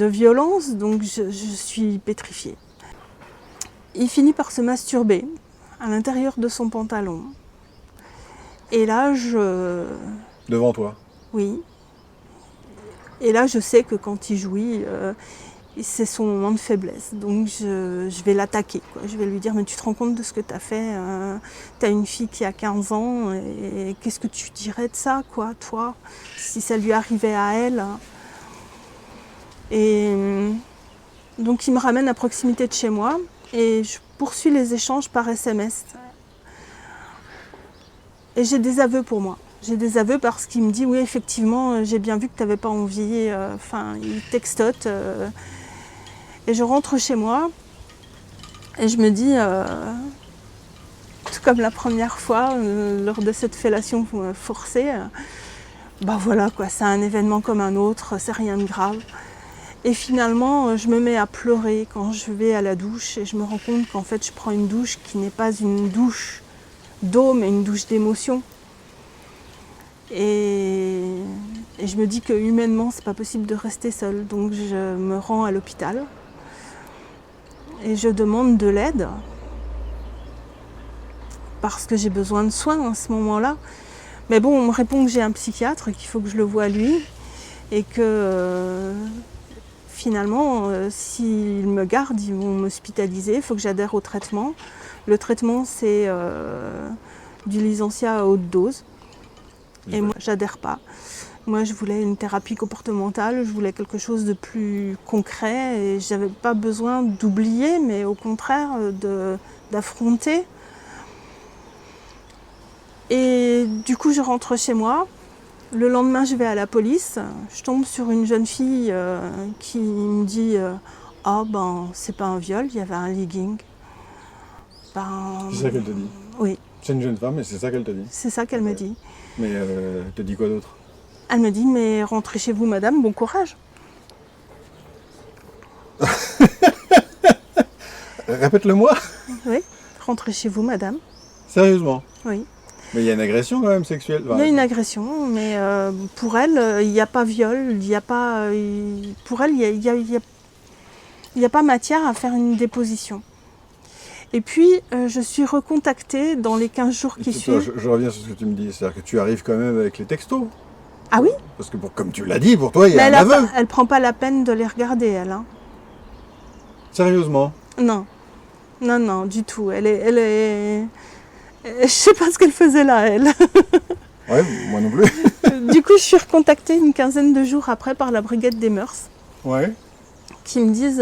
Speaker 2: violence, donc je suis pétrifiée. Il finit par se masturber à l'intérieur de son pantalon. Et là,
Speaker 1: Devant toi?
Speaker 2: Oui. Et là, je sais que quand il jouit, c'est son moment de faiblesse. Donc, je vais l'attaquer, quoi. Je vais lui dire, mais tu te rends compte de ce que tu as fait? Tu as une fille qui a 15 ans, et qu'est-ce que tu dirais de ça, quoi, toi, si ça lui arrivait à elle? Et donc, il me ramène à proximité de chez moi, et je poursuis les échanges par SMS. Et j'ai des aveux pour moi. J'ai des aveux parce qu'il me dit, oui, effectivement, j'ai bien vu que tu n'avais pas envie. Enfin, il textote. Et je rentre chez moi et je me dis, tout comme la première fois, lors de cette fellation forcée, bah voilà, quoi, c'est un événement comme un autre, c'est rien de grave. Et finalement, je me mets à pleurer quand je vais à la douche et je me rends compte qu'en fait, je prends une douche qui n'est pas une douche d'eau, mais une douche d'émotion. Et je me dis que humainement, c'est pas possible de rester seule. Donc je me rends à l'hôpital et je demande de l'aide parce que j'ai besoin de soins à ce moment-là. Mais bon, on me répond que j'ai un psychiatre, qu'il faut que je le voie lui et que finalement, s'ils me gardent, ils vont m'hospitaliser, il faut que j'adhère au traitement. Le traitement, c'est du licenciat à haute dose. Et
Speaker 1: Ouais.
Speaker 2: moi, j'adhère pas. Moi, je voulais une thérapie comportementale, je voulais quelque chose de plus concret et j'avais pas besoin d'oublier, mais au contraire d'affronter. Et du coup, je rentre chez moi. Le lendemain, je vais à la police. Je tombe sur une jeune fille qui me dit ah ben, c'est pas un viol, il y avait un legging. Ben,
Speaker 1: C'est ça qu'elle te dit.
Speaker 2: oui,
Speaker 1: C'est une jeune femme et c'est ça qu'elle te dit.
Speaker 2: c'est ça qu'elle me dit.
Speaker 1: Mais elle te dit quoi d'autre?
Speaker 2: Elle me dit mais rentrez chez vous, madame, bon courage.
Speaker 1: Répète-le-moi.
Speaker 2: Oui, rentrez chez vous, madame.
Speaker 1: Sérieusement.
Speaker 2: Oui.
Speaker 1: Mais il y a une agression quand même sexuelle.
Speaker 2: Il y a une agression, mais pour elle, il n'y a pas viol, il n'y a pas. Pour elle, il n'y a pas matière à faire une déposition. Et puis, je suis recontactée dans les 15 jours qui suivent.
Speaker 1: Je reviens sur ce que tu me dis, c'est-à-dire que tu arrives quand même avec les textos.
Speaker 2: Ah oui?
Speaker 1: Parce que comme tu l'as dit, pour toi, il y
Speaker 2: Mais
Speaker 1: a un aveu.
Speaker 2: elle prend pas la peine de les regarder, elle. Hein.
Speaker 1: Sérieusement.
Speaker 2: Non. Non, non, du tout. Elle est... Je sais pas ce qu'elle faisait là, elle.
Speaker 1: Ouais, moi non plus.
Speaker 2: Du coup, je suis recontactée une quinzaine de jours après par la brigade des mœurs,
Speaker 1: Ouais.
Speaker 2: qui me disent,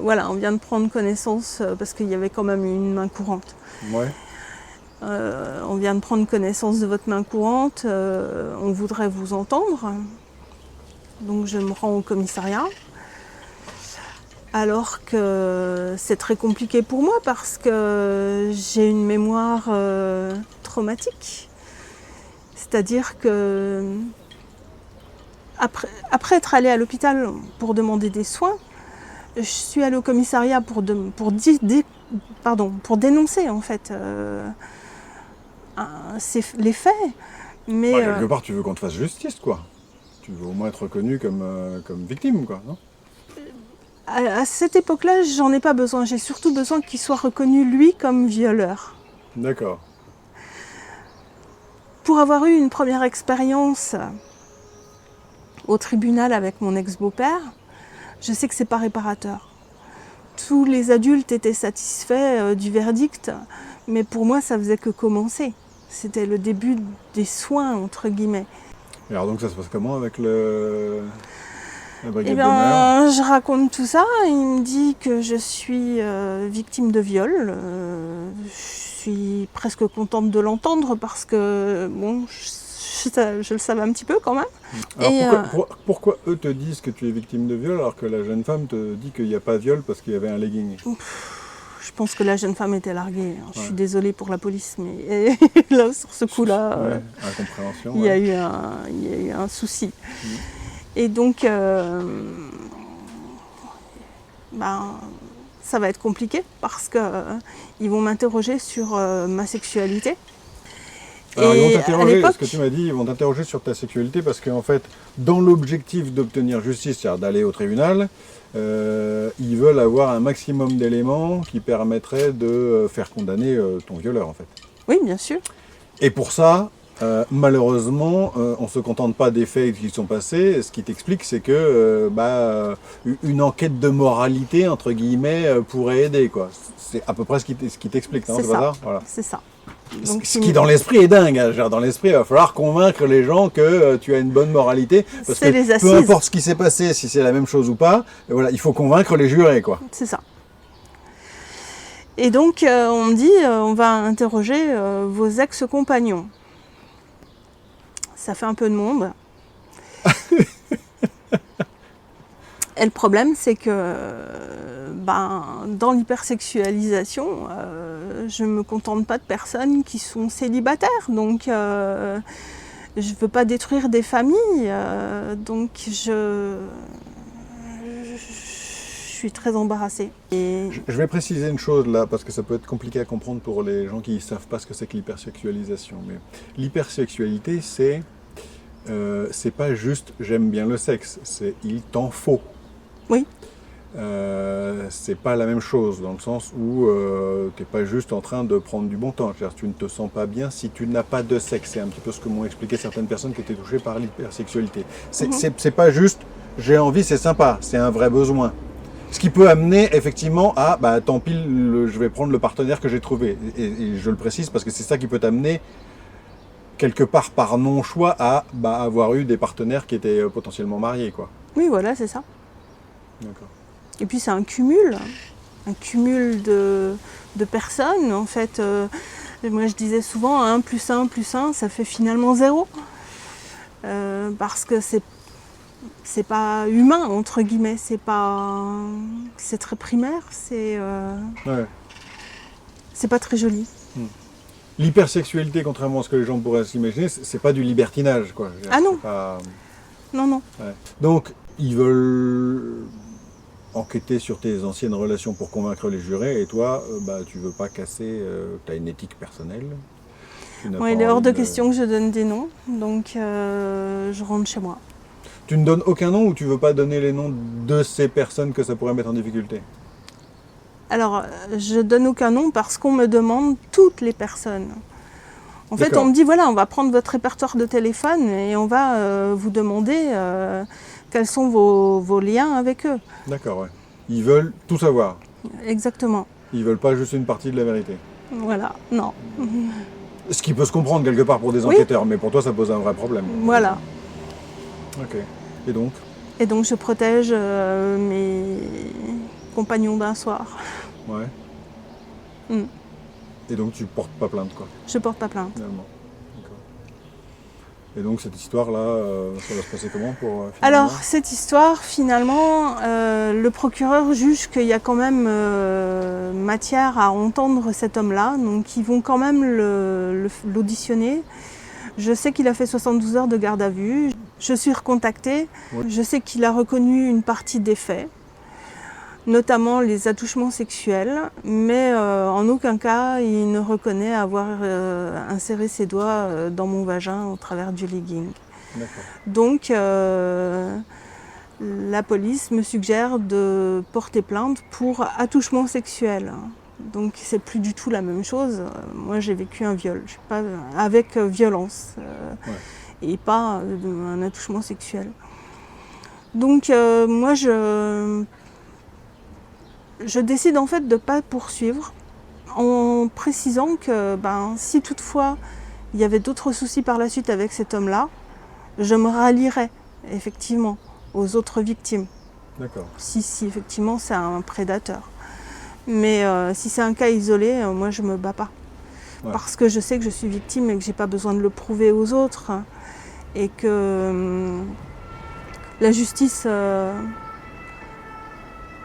Speaker 2: voilà, on vient de prendre connaissance, parce qu'il y avait quand même une main courante.
Speaker 1: Ouais.
Speaker 2: On vient de prendre connaissance de votre main courante, on voudrait vous entendre. Donc je me rends au commissariat. Alors que c'est très compliqué pour moi parce que j'ai une mémoire traumatique. C'est-à-dire que après être allée à l'hôpital pour demander des soins, je suis allée au commissariat pour dénoncer en fait les faits. Mais
Speaker 1: Quelque part, tu veux qu'on te fasse justice, quoi. Tu veux au moins être reconnue comme victime, quoi, non?
Speaker 2: à cette époque-là, j'en ai pas besoin. J'ai surtout besoin qu'il soit reconnu, lui, comme violeur.
Speaker 1: D'accord.
Speaker 2: Pour avoir eu une première expérience au tribunal avec mon ex-beau-père, je sais que c'est pas réparateur. Tous les adultes étaient satisfaits du verdict, mais pour moi, ça faisait que commencer. C'était le début des soins, entre guillemets.
Speaker 1: Et alors donc, ça se passe comment avec la brigade
Speaker 2: Eh
Speaker 1: de mœurs?
Speaker 2: bien, je raconte tout ça. Il me dit que je suis victime de viol. Je suis presque contente de l'entendre parce que, bon, je le savais un petit peu quand même.
Speaker 1: Alors pourquoi eux te disent que tu es victime de viol alors que la jeune femme te dit qu'il n'y a pas de viol parce qu'il y avait un legging?
Speaker 2: Je pense que la jeune femme était larguée. Je suis désolée pour la police, mais là, sur ce coup-là,
Speaker 1: Ouais, incompréhension.
Speaker 2: il y a eu un souci. Et donc, ça va être compliqué parce qu'ils vont m'interroger sur ma sexualité.
Speaker 1: Alors, ils vont
Speaker 2: Et à
Speaker 1: t'interroger,
Speaker 2: l'époque,
Speaker 1: ce que tu m'as dit, ils vont t'interroger sur ta sexualité parce qu'en fait, dans l'objectif d'obtenir justice, c'est-à-dire d'aller au tribunal, ils veulent avoir un maximum d'éléments qui permettraient de faire condamner ton violeur, en fait.
Speaker 2: oui, bien sûr.
Speaker 1: Et pour ça, malheureusement, on ne se contente pas des faits qui sont passés. Ce qui t'explique, c'est que une enquête de moralité, entre guillemets, pourrait aider, quoi. C'est à peu près ce qui t'explique, non?
Speaker 2: C'est
Speaker 1: C'est pas
Speaker 2: ça.
Speaker 1: ça? Voilà.
Speaker 2: C'est ça. Donc,
Speaker 1: Ce qui dans l'esprit est dingue. Hein. Genre, dans l'esprit, il va falloir convaincre les gens que tu as une bonne moralité. Parce que
Speaker 2: c'est les assises.
Speaker 1: peu importe ce qui s'est passé, si c'est la même chose ou pas, voilà, il faut convaincre les jurés, quoi.
Speaker 2: C'est ça. Et donc, on me dit, on va interroger vos ex-compagnons. Ça fait un peu de monde. Et le problème, c'est que dans l'hypersexualisation, je ne me contente pas de personnes qui sont célibataires. Donc, je ne veux pas détruire des familles. Donc, je suis très embarrassée. Et
Speaker 1: Je vais préciser une chose là, parce que ça peut être compliqué à comprendre pour les gens qui ne savent pas ce que c'est que l'hypersexualisation. Mais l'hypersexualité, c'est pas juste j'aime bien le sexe, c'est il t'en faut.
Speaker 2: oui,
Speaker 1: C'est pas la même chose dans le sens où t'es pas juste en train de prendre du bon temps. C'est-à-dire, tu ne te sens pas bien si tu n'as pas de sexe. C'est un petit peu ce que m'ont expliqué certaines personnes qui étaient touchées par l'hypersexualité. C'est pas juste j'ai envie, c'est sympa, c'est un vrai besoin. Ce qui peut amener effectivement à, bah tant pis, je vais prendre le partenaire que j'ai trouvé. Et je le précise parce que c'est ça qui peut t'amener quelque part par non-choix à avoir eu des partenaires qui étaient potentiellement mariés, quoi.
Speaker 2: Oui, voilà, c'est ça.
Speaker 1: D'accord.
Speaker 2: Et puis c'est un cumul de personnes. En fait, moi je disais souvent 1 plus 1 plus 1, ça fait finalement 0. Parce que c'est pas humain, entre guillemets, c'est très primaire,
Speaker 1: Ouais.
Speaker 2: c'est pas très joli.
Speaker 1: L'hypersexualité, contrairement à ce que les gens pourraient s'imaginer, c'est pas du libertinage, quoi.
Speaker 2: Ah non.
Speaker 1: Pas...
Speaker 2: Non, non.
Speaker 1: Ouais. Donc, ils veulent enquêter sur tes anciennes relations pour convaincre les jurés, et toi, tu veux pas casser, tu as une éthique personnelle.
Speaker 2: Ouais, il est hors de question que je donne des noms, donc je rentre chez moi.
Speaker 1: Tu ne donnes aucun nom ou tu veux pas donner les noms de ces personnes que ça pourrait mettre en difficulté?
Speaker 2: Alors, je donne aucun nom parce qu'on me demande toutes les personnes. En fait,
Speaker 1: D'accord.
Speaker 2: on me dit, voilà, on va prendre votre répertoire de téléphone et on va vous demander quels sont vos liens avec eux.
Speaker 1: D'accord, ouais. Ils veulent tout savoir.
Speaker 2: Exactement.
Speaker 1: Ils veulent pas juste une partie de la vérité.
Speaker 2: Voilà, non.
Speaker 1: Ce qui peut se comprendre quelque part pour des
Speaker 2: Oui.
Speaker 1: enquêteurs, mais pour toi, ça pose un vrai problème.
Speaker 2: Voilà.
Speaker 1: Ok. Et donc?
Speaker 2: Et donc, je protège mes compagnons d'un soir.
Speaker 1: Ouais.
Speaker 2: Mm.
Speaker 1: Et donc, tu portes pas plainte, quoi,
Speaker 2: Je porte pas plainte.
Speaker 1: finalement. D'accord. Et donc, cette histoire-là, ça va se passer comment pour finalement...
Speaker 2: Alors, cette histoire, finalement, le procureur juge qu'il y a quand même matière à entendre cet homme-là, donc ils vont quand même l'auditionner. Je sais qu'il a fait 72 heures de garde à vue. Je suis recontactée.
Speaker 1: Oui.
Speaker 2: Je sais qu'il a reconnu une partie des faits, notamment les attouchements sexuels, mais en aucun cas il ne reconnaît avoir inséré ses doigts dans mon vagin au travers du legging.
Speaker 1: D'accord.
Speaker 2: Donc la police me suggère de porter plainte pour attouchement sexuel. Donc c'est plus du tout la même chose. Moi j'ai vécu un viol, je suis pas avec violence et pas un attouchement sexuel. Donc moi je décide en fait de ne pas poursuivre en précisant que si toutefois il y avait d'autres soucis par la suite avec cet homme-là, je me rallierais effectivement aux autres victimes.
Speaker 1: D'accord.
Speaker 2: Si effectivement c'est un prédateur. Mais si c'est un cas isolé, moi je me bats pas.
Speaker 1: Ouais.
Speaker 2: Parce que je sais que je suis victime et que j'ai pas besoin de le prouver aux autres. Et que la justice,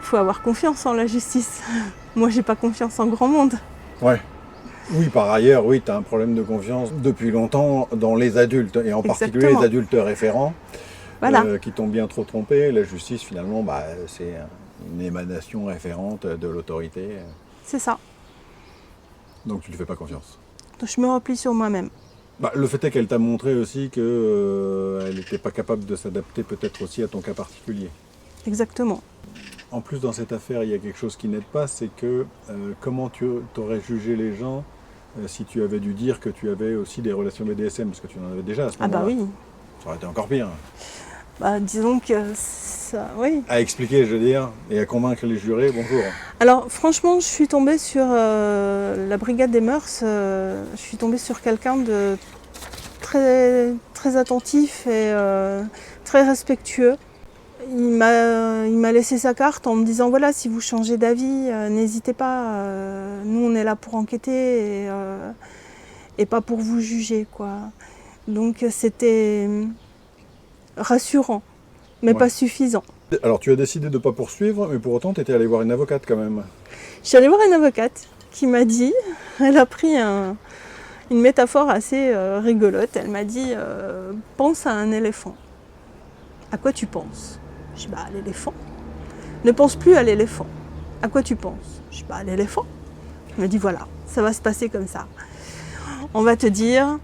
Speaker 2: faut avoir confiance en la justice. Moi j'ai pas confiance en grand monde.
Speaker 1: Ouais. Oui, par ailleurs, oui, tu as un problème de confiance depuis longtemps dans les adultes, et en particulier
Speaker 2: Exactement.
Speaker 1: les adultes référents,
Speaker 2: Voilà.
Speaker 1: qui t'ont bien trop trompé. La justice, finalement, c'est une émanation référente de l'autorité.
Speaker 2: C'est ça.
Speaker 1: Donc tu ne lui fais pas confiance.
Speaker 2: Donc je me replie sur moi-même.
Speaker 1: Le fait est qu'elle t'a montré aussi qu'elle n'était pas capable de s'adapter peut-être aussi à ton cas particulier.
Speaker 2: Exactement.
Speaker 1: En plus, dans cette affaire, il y a quelque chose qui n'aide pas, c'est que comment tu aurais jugé les gens si tu avais dû dire que tu avais aussi des relations BDSM, parce que tu en avais déjà à ce
Speaker 2: Ah
Speaker 1: moment-là.
Speaker 2: oui.
Speaker 1: Ça aurait été encore pire.
Speaker 2: Disons que ça, oui.
Speaker 1: À expliquer, je veux dire, et à convaincre les jurés, bonjour.
Speaker 2: Alors franchement, je suis tombée sur la brigade des mœurs, je suis tombée sur quelqu'un de très, très attentif et très respectueux. Il m'a laissé sa carte en me disant voilà, si vous changez d'avis, n'hésitez pas, nous on est là pour enquêter et pas pour vous juger, quoi. Donc c'était rassurant, mais
Speaker 1: Ouais.
Speaker 2: pas suffisant.
Speaker 1: Alors tu as décidé de ne pas poursuivre, mais pour autant tu étais allé voir une avocate quand même.
Speaker 2: Je suis allée voir une avocate qui m'a dit, elle a pris une métaphore assez rigolote, elle m'a dit pense à un éléphant. À quoi tu penses? Je dis à l'éléphant. Ne pense plus à l'éléphant. À quoi tu penses? Je dis à l'éléphant. Elle m'a dit voilà, ça va se passer comme ça. On va te dire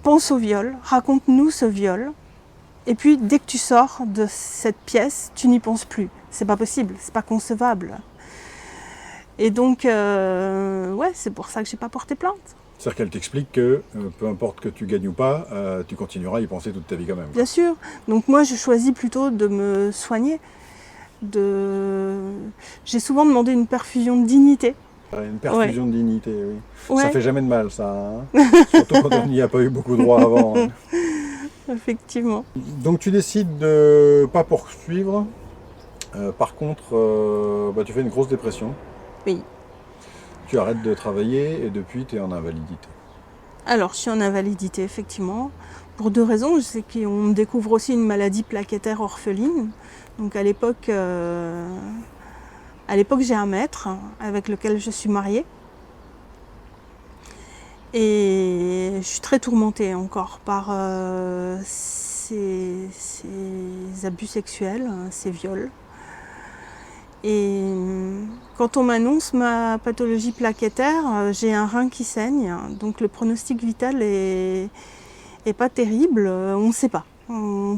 Speaker 2: pense au viol, raconte-nous ce viol. Et puis dès que tu sors de cette pièce, tu n'y penses plus. C'est pas possible, c'est pas concevable. Et donc, ouais, c'est pour ça que j'ai pas porté plainte.
Speaker 1: C'est-à-dire qu'elle t'explique que peu importe que tu gagnes ou pas, tu continueras à y penser toute ta vie quand même.
Speaker 2: Bien sûr. Donc moi, je choisis plutôt de me soigner, J'ai souvent demandé une perfusion de dignité.
Speaker 1: Une perfusion de dignité, oui.
Speaker 2: Ouais.
Speaker 1: Ça fait jamais de mal, ça. Hein. Surtout quand on n'y a pas eu beaucoup de droits avant. Hein.
Speaker 2: Effectivement.
Speaker 1: Donc tu décides de pas poursuivre. Par contre, tu fais une grosse dépression.
Speaker 2: Oui.
Speaker 1: Tu arrêtes de travailler et depuis tu es en invalidité.
Speaker 2: Alors, je suis en invalidité, effectivement, pour 2 raisons. C'est qu'on me découvre aussi une maladie plaquettaire orpheline. Donc, à l'époque, j'ai un maître avec lequel je suis mariée. Et je suis très tourmentée encore par ces abus sexuels, ces viols. Et quand on m'annonce ma pathologie plaquettaire, j'ai un rein qui saigne, donc le pronostic vital est pas terrible, on ne sait pas.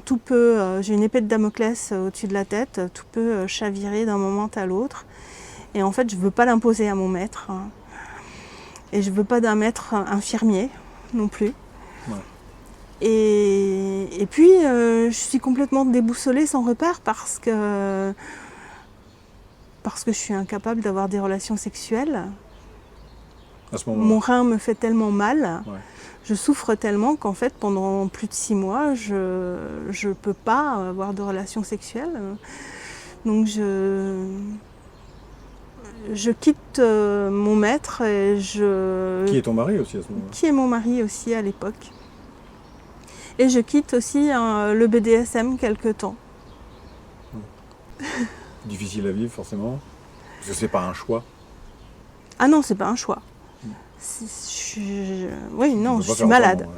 Speaker 2: Tout peut, j'ai une épée de Damoclès au-dessus de la tête, tout peut chavirer d'un moment à l'autre. Et en fait, je ne veux pas l'imposer à mon maître. Et je ne veux pas d'un maître infirmier non plus.
Speaker 1: Ouais.
Speaker 2: Et puis, je suis complètement déboussolée sans repère parce que je suis incapable d'avoir des relations sexuelles.
Speaker 1: À ce moment-là.
Speaker 2: Mon rein me fait tellement mal,
Speaker 1: Ouais.
Speaker 2: je souffre tellement qu'en fait pendant plus de 6 mois, je ne peux pas avoir de relations sexuelles. Donc je quitte mon maître et
Speaker 1: Qui est ton mari aussi à ce moment-là?
Speaker 2: Qui est mon mari aussi à l'époque. Et je quitte aussi le BDSM quelque temps.
Speaker 1: Difficile à vivre forcément, parce que c'est pas un choix.
Speaker 2: Ah non, c'est pas un choix. Oui, non, je suis malade.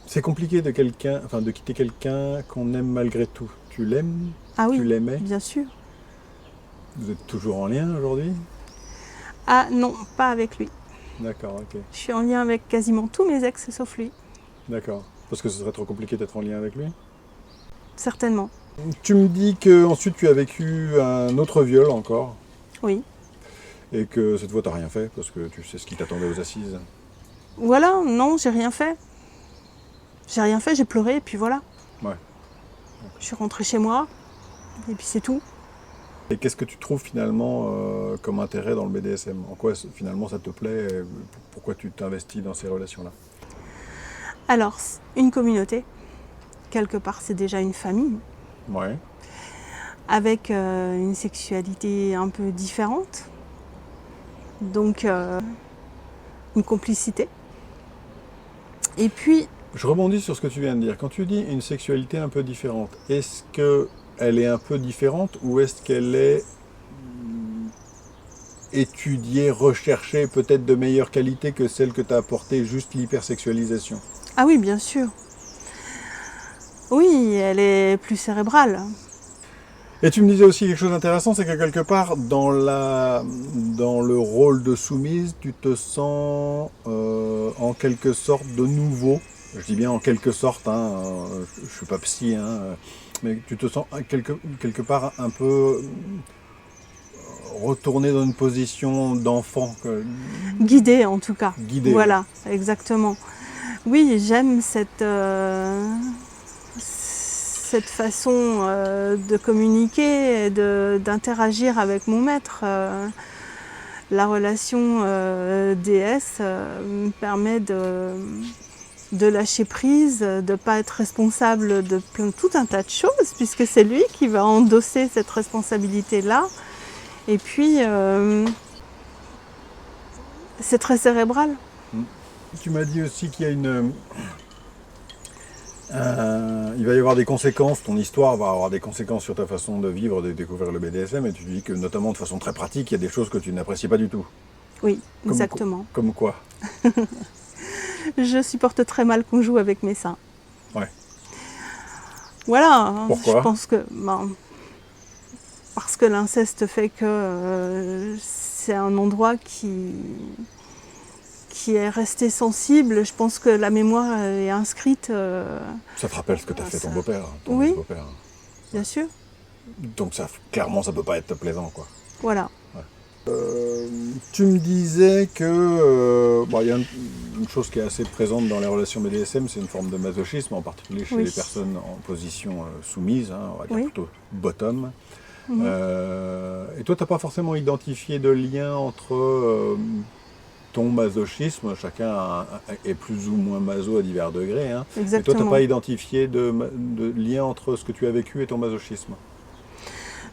Speaker 1: C'est compliqué de quitter quelqu'un qu'on aime malgré tout. Tu l'aimes?
Speaker 2: Ah oui,
Speaker 1: tu l'aimais?
Speaker 2: bien sûr.
Speaker 1: Vous êtes toujours en lien aujourd'hui?
Speaker 2: Ah non, pas avec lui.
Speaker 1: D'accord, ok.
Speaker 2: Je suis en lien avec quasiment tous mes ex sauf lui.
Speaker 1: D'accord. Parce que ce serait trop compliqué d'être en lien avec lui?
Speaker 2: Certainement.
Speaker 1: Tu me dis que ensuite tu as vécu un autre viol encore.
Speaker 2: Oui.
Speaker 1: Et que cette fois tu n'as rien fait parce que tu sais ce qui t'attendait aux assises.
Speaker 2: Voilà, non, j'ai rien fait. J'ai rien fait, j'ai pleuré et puis voilà.
Speaker 1: Ouais.
Speaker 2: Je suis rentrée chez moi et puis c'est tout.
Speaker 1: Et qu'est-ce que tu trouves finalement comme intérêt dans le BDSM? En quoi finalement ça te plaît et pourquoi tu t'investis dans ces relations-là?
Speaker 2: Alors, une communauté. Quelque part, c'est déjà une famille.
Speaker 1: Ouais.
Speaker 2: Avec une sexualité un peu différente. Donc, une complicité. Et puis...
Speaker 1: Je rebondis sur ce que tu viens de dire. Quand tu dis une sexualité un peu différente, est-ce qu'elle est un peu différente ou est-ce qu'elle est étudiée, recherchée, peut-être de meilleure qualité que celle que tu as apportée, juste l'hypersexualisation?
Speaker 2: Ah oui, bien sûr. Oui, elle est plus cérébrale.
Speaker 1: Et tu me disais aussi quelque chose d'intéressant, c'est que quelque part, dans le rôle de soumise, tu te sens en quelque sorte de nouveau. Je dis bien en quelque sorte, hein, je ne suis pas psy, hein, mais tu te sens quelque part un peu retourné dans une position d'enfant.
Speaker 2: Guidée en tout cas.
Speaker 1: Guidée.
Speaker 2: Voilà, exactement. Oui, j'aime cette façon de communiquer et d'interagir avec mon maître. La relation déesse me permet de lâcher prise, de ne pas être responsable de tout un tas de choses, puisque c'est lui qui va endosser cette responsabilité-là. Et puis, c'est très cérébral.
Speaker 1: Tu m'as dit aussi qu'il y a il va y avoir des conséquences, ton histoire va avoir des conséquences sur ta façon de vivre, de découvrir le BDSM, et tu dis que notamment de façon très pratique, il y a des choses que tu n'apprécies pas du tout.
Speaker 2: Oui, exactement.
Speaker 1: Comme quoi?
Speaker 2: Je supporte très mal qu'on joue avec mes seins.
Speaker 1: Ouais.
Speaker 2: Voilà.
Speaker 1: Pourquoi?
Speaker 2: Je pense que... parce que l'inceste fait que c'est un endroit qui est resté sensible. Je pense que la mémoire est inscrite.
Speaker 1: Ça te rappelle ce que t'as fait ton beau-père?
Speaker 2: Oui,
Speaker 1: beau-père.
Speaker 2: bien sûr.
Speaker 1: Donc clairement, ça peut pas être plaisant, quoi.
Speaker 2: Voilà.
Speaker 1: Ouais. Tu me disais que il y a une chose qui est assez présente dans les relations BDSM, c'est une forme de masochisme, en particulier chez
Speaker 2: Oui.
Speaker 1: les personnes en position soumise, hein, on va dire
Speaker 2: Oui.
Speaker 1: plutôt bottom.
Speaker 2: Mhm.
Speaker 1: Et toi, tu n'as pas forcément identifié de lien entre ton masochisme, chacun est plus ou moins maso à divers degrés, hein. Et toi, tu n'as
Speaker 2: Exactement.
Speaker 1: pas identifié de lien entre ce que tu as vécu et ton masochisme?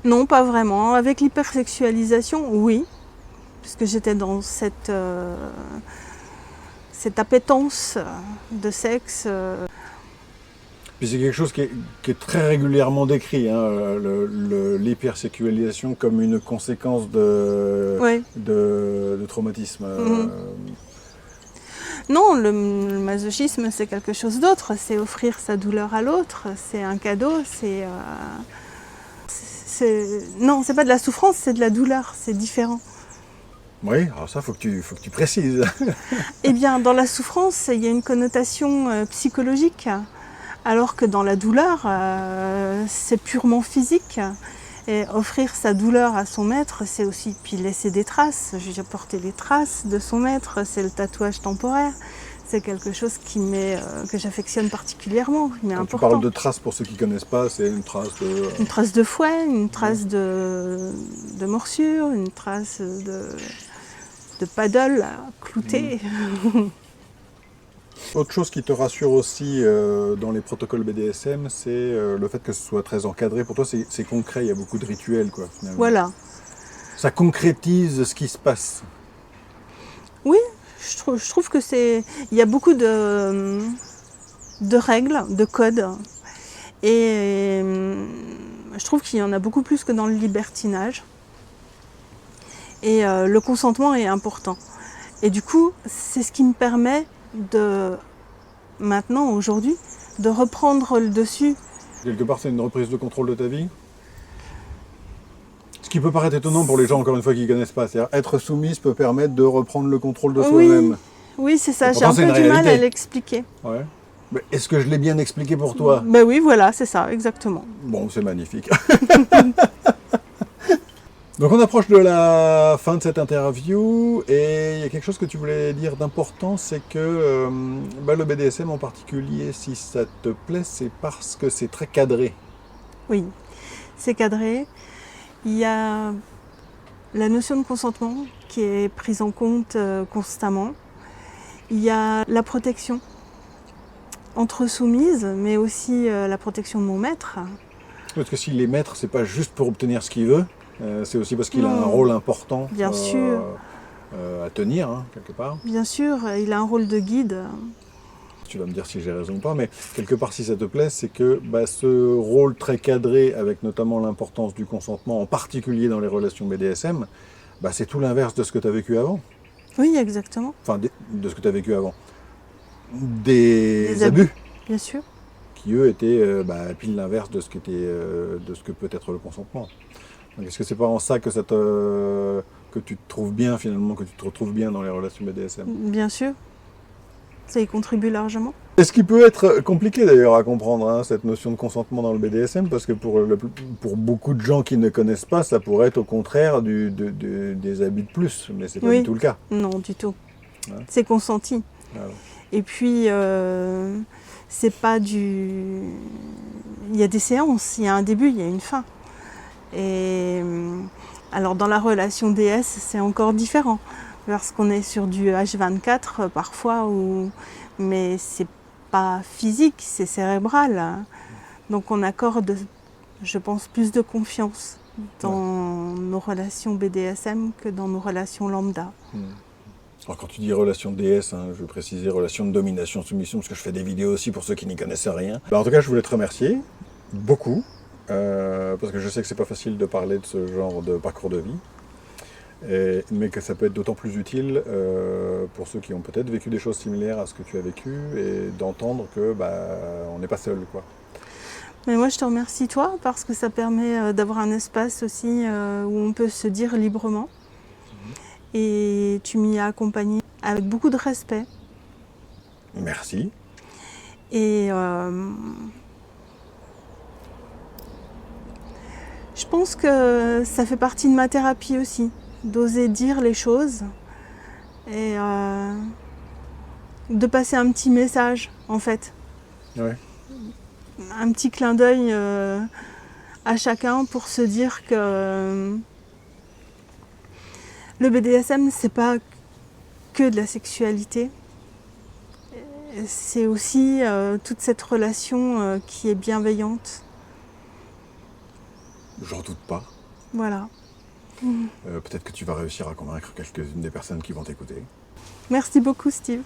Speaker 2: Non, pas vraiment. Avec l'hypersexualisation, oui, puisque j'étais dans cette appétence de sexe.
Speaker 1: Puis c'est quelque chose qui est très régulièrement décrit, hein, l'hypersexualisation comme une conséquence
Speaker 2: Ouais.
Speaker 1: de traumatisme.
Speaker 2: Non, le masochisme, c'est quelque chose d'autre. C'est offrir sa douleur à l'autre. C'est un cadeau. Non, c'est pas de la souffrance, c'est de la douleur. C'est différent.
Speaker 1: Oui, alors ça, faut que tu précises.
Speaker 2: Eh bien, dans la souffrance, il y a une connotation psychologique, alors que dans la douleur, c'est purement physique. Et offrir sa douleur à son maître, c'est aussi puis laisser des traces. J'ai porté les traces de son maître, c'est le tatouage temporaire. C'est quelque chose que j'affectionne particulièrement, mais
Speaker 1: Quand tu
Speaker 2: important.
Speaker 1: parles de traces, pour ceux qui ne connaissent pas, c'est une trace de...
Speaker 2: Une trace de fouet, une trace de morsure, une trace de paddle clouté.
Speaker 1: Autre chose qui te rassure aussi dans les protocoles BDSM, c'est le fait que ce soit très encadré. Pour toi, c'est concret, il y a beaucoup de rituels, quoi, finalement.
Speaker 2: Voilà.
Speaker 1: Ça concrétise ce qui se passe.
Speaker 2: Oui, je trouve que il y a beaucoup de règles, de codes. Et je trouve qu'il y en a beaucoup plus que dans le libertinage. Et le consentement est important. Et du coup, c'est ce qui me permet maintenant, aujourd'hui, de reprendre le dessus.
Speaker 1: Quelque part, c'est une reprise de contrôle de ta vie. Ce qui peut paraître étonnant pour les gens, encore une fois, qui ne connaissent pas. C'est-à-dire, être soumise peut permettre de reprendre le contrôle de soi-même.
Speaker 2: Oui, c'est ça.
Speaker 1: Et
Speaker 2: J'ai un
Speaker 1: pourtant,
Speaker 2: peu
Speaker 1: c'est
Speaker 2: du
Speaker 1: une
Speaker 2: mal à
Speaker 1: réalité.
Speaker 2: l'expliquer.
Speaker 1: Ouais. Mais est-ce que je l'ai bien expliqué pour toi?
Speaker 2: Ben oui, voilà, c'est ça, exactement.
Speaker 1: Bon, c'est magnifique. Donc on approche de la fin de cette interview et il y a quelque chose que tu voulais dire d'important, c'est que le BDSM en particulier, si ça te plaît, c'est parce que c'est très cadré.
Speaker 2: Oui, c'est cadré. Il y a la notion de consentement qui est prise en compte constamment. Il y a la protection entre soumises, mais aussi la protection de mon maître.
Speaker 1: Parce que s'il est maître, c'est pas juste pour obtenir ce qu'il veut, c'est aussi parce qu'il a un
Speaker 2: Non.
Speaker 1: rôle important
Speaker 2: Bien sûr.
Speaker 1: À tenir, hein, quelque part.
Speaker 2: Bien sûr, il a un rôle de guide.
Speaker 1: Tu vas me dire si j'ai raison ou pas, mais quelque part, si ça te plaît, c'est que ce rôle très cadré, avec notamment l'importance du consentement, en particulier dans les relations BDSM, c'est tout l'inverse de ce que tu as vécu avant.
Speaker 2: Oui, exactement.
Speaker 1: Enfin, de ce que tu as vécu avant. Des abus,
Speaker 2: bien sûr.
Speaker 1: qui eux étaient pile l'inverse de ce que peut être le consentement. Donc, est-ce que c'est pas en ça que tu te trouves bien finalement, que tu te retrouves bien dans les relations BDSM?
Speaker 2: Bien sûr. Ça y contribue largement.
Speaker 1: Et ce qui peut être compliqué d'ailleurs à comprendre, hein, cette notion de consentement dans le BDSM, parce que pour beaucoup de gens qui ne connaissent pas, ça pourrait être au contraire des abus de plus, mais c'est pas
Speaker 2: Oui.
Speaker 1: du tout le cas.
Speaker 2: Non, du tout.
Speaker 1: Ouais.
Speaker 2: C'est consenti.
Speaker 1: Voilà.
Speaker 2: Et puis, c'est pas du... Il y a des séances, il y a un début, il y a une fin. Et alors dans la relation DS, c'est encore différent. Parce qu'on est sur du H24 parfois, mais c'est pas physique, c'est cérébral. Donc on accorde, je pense, plus de confiance dans nos relations BDSM que dans nos relations lambda.
Speaker 1: Alors quand tu dis relation DS, hein, je veux préciser relation de domination-soumission, parce que je fais des vidéos aussi pour ceux qui n'y connaissent rien. En tout cas, je voulais te remercier beaucoup, parce que je sais que c'est pas facile de parler de ce genre de parcours de vie, mais que ça peut être d'autant plus utile pour ceux qui ont peut-être vécu des choses similaires à ce que tu as vécu, et d'entendre que on n'est pas seul, quoi.
Speaker 2: Mais moi, je te remercie, toi, parce que ça permet d'avoir un espace aussi où on peut se dire librement. Et tu m'y as accompagné avec beaucoup de respect.
Speaker 1: Merci.
Speaker 2: Et je pense que ça fait partie de ma thérapie aussi, d'oser dire les choses. Et de passer un petit message, en fait.
Speaker 1: Ouais.
Speaker 2: Un petit clin d'œil à chacun pour se dire que le BDSM, c'est pas que de la sexualité. C'est aussi toute cette relation qui est bienveillante.
Speaker 1: J'en doute pas.
Speaker 2: Voilà.
Speaker 1: Peut-être que tu vas réussir à convaincre quelques-unes des personnes qui vont t'écouter.
Speaker 2: Merci beaucoup, Steve.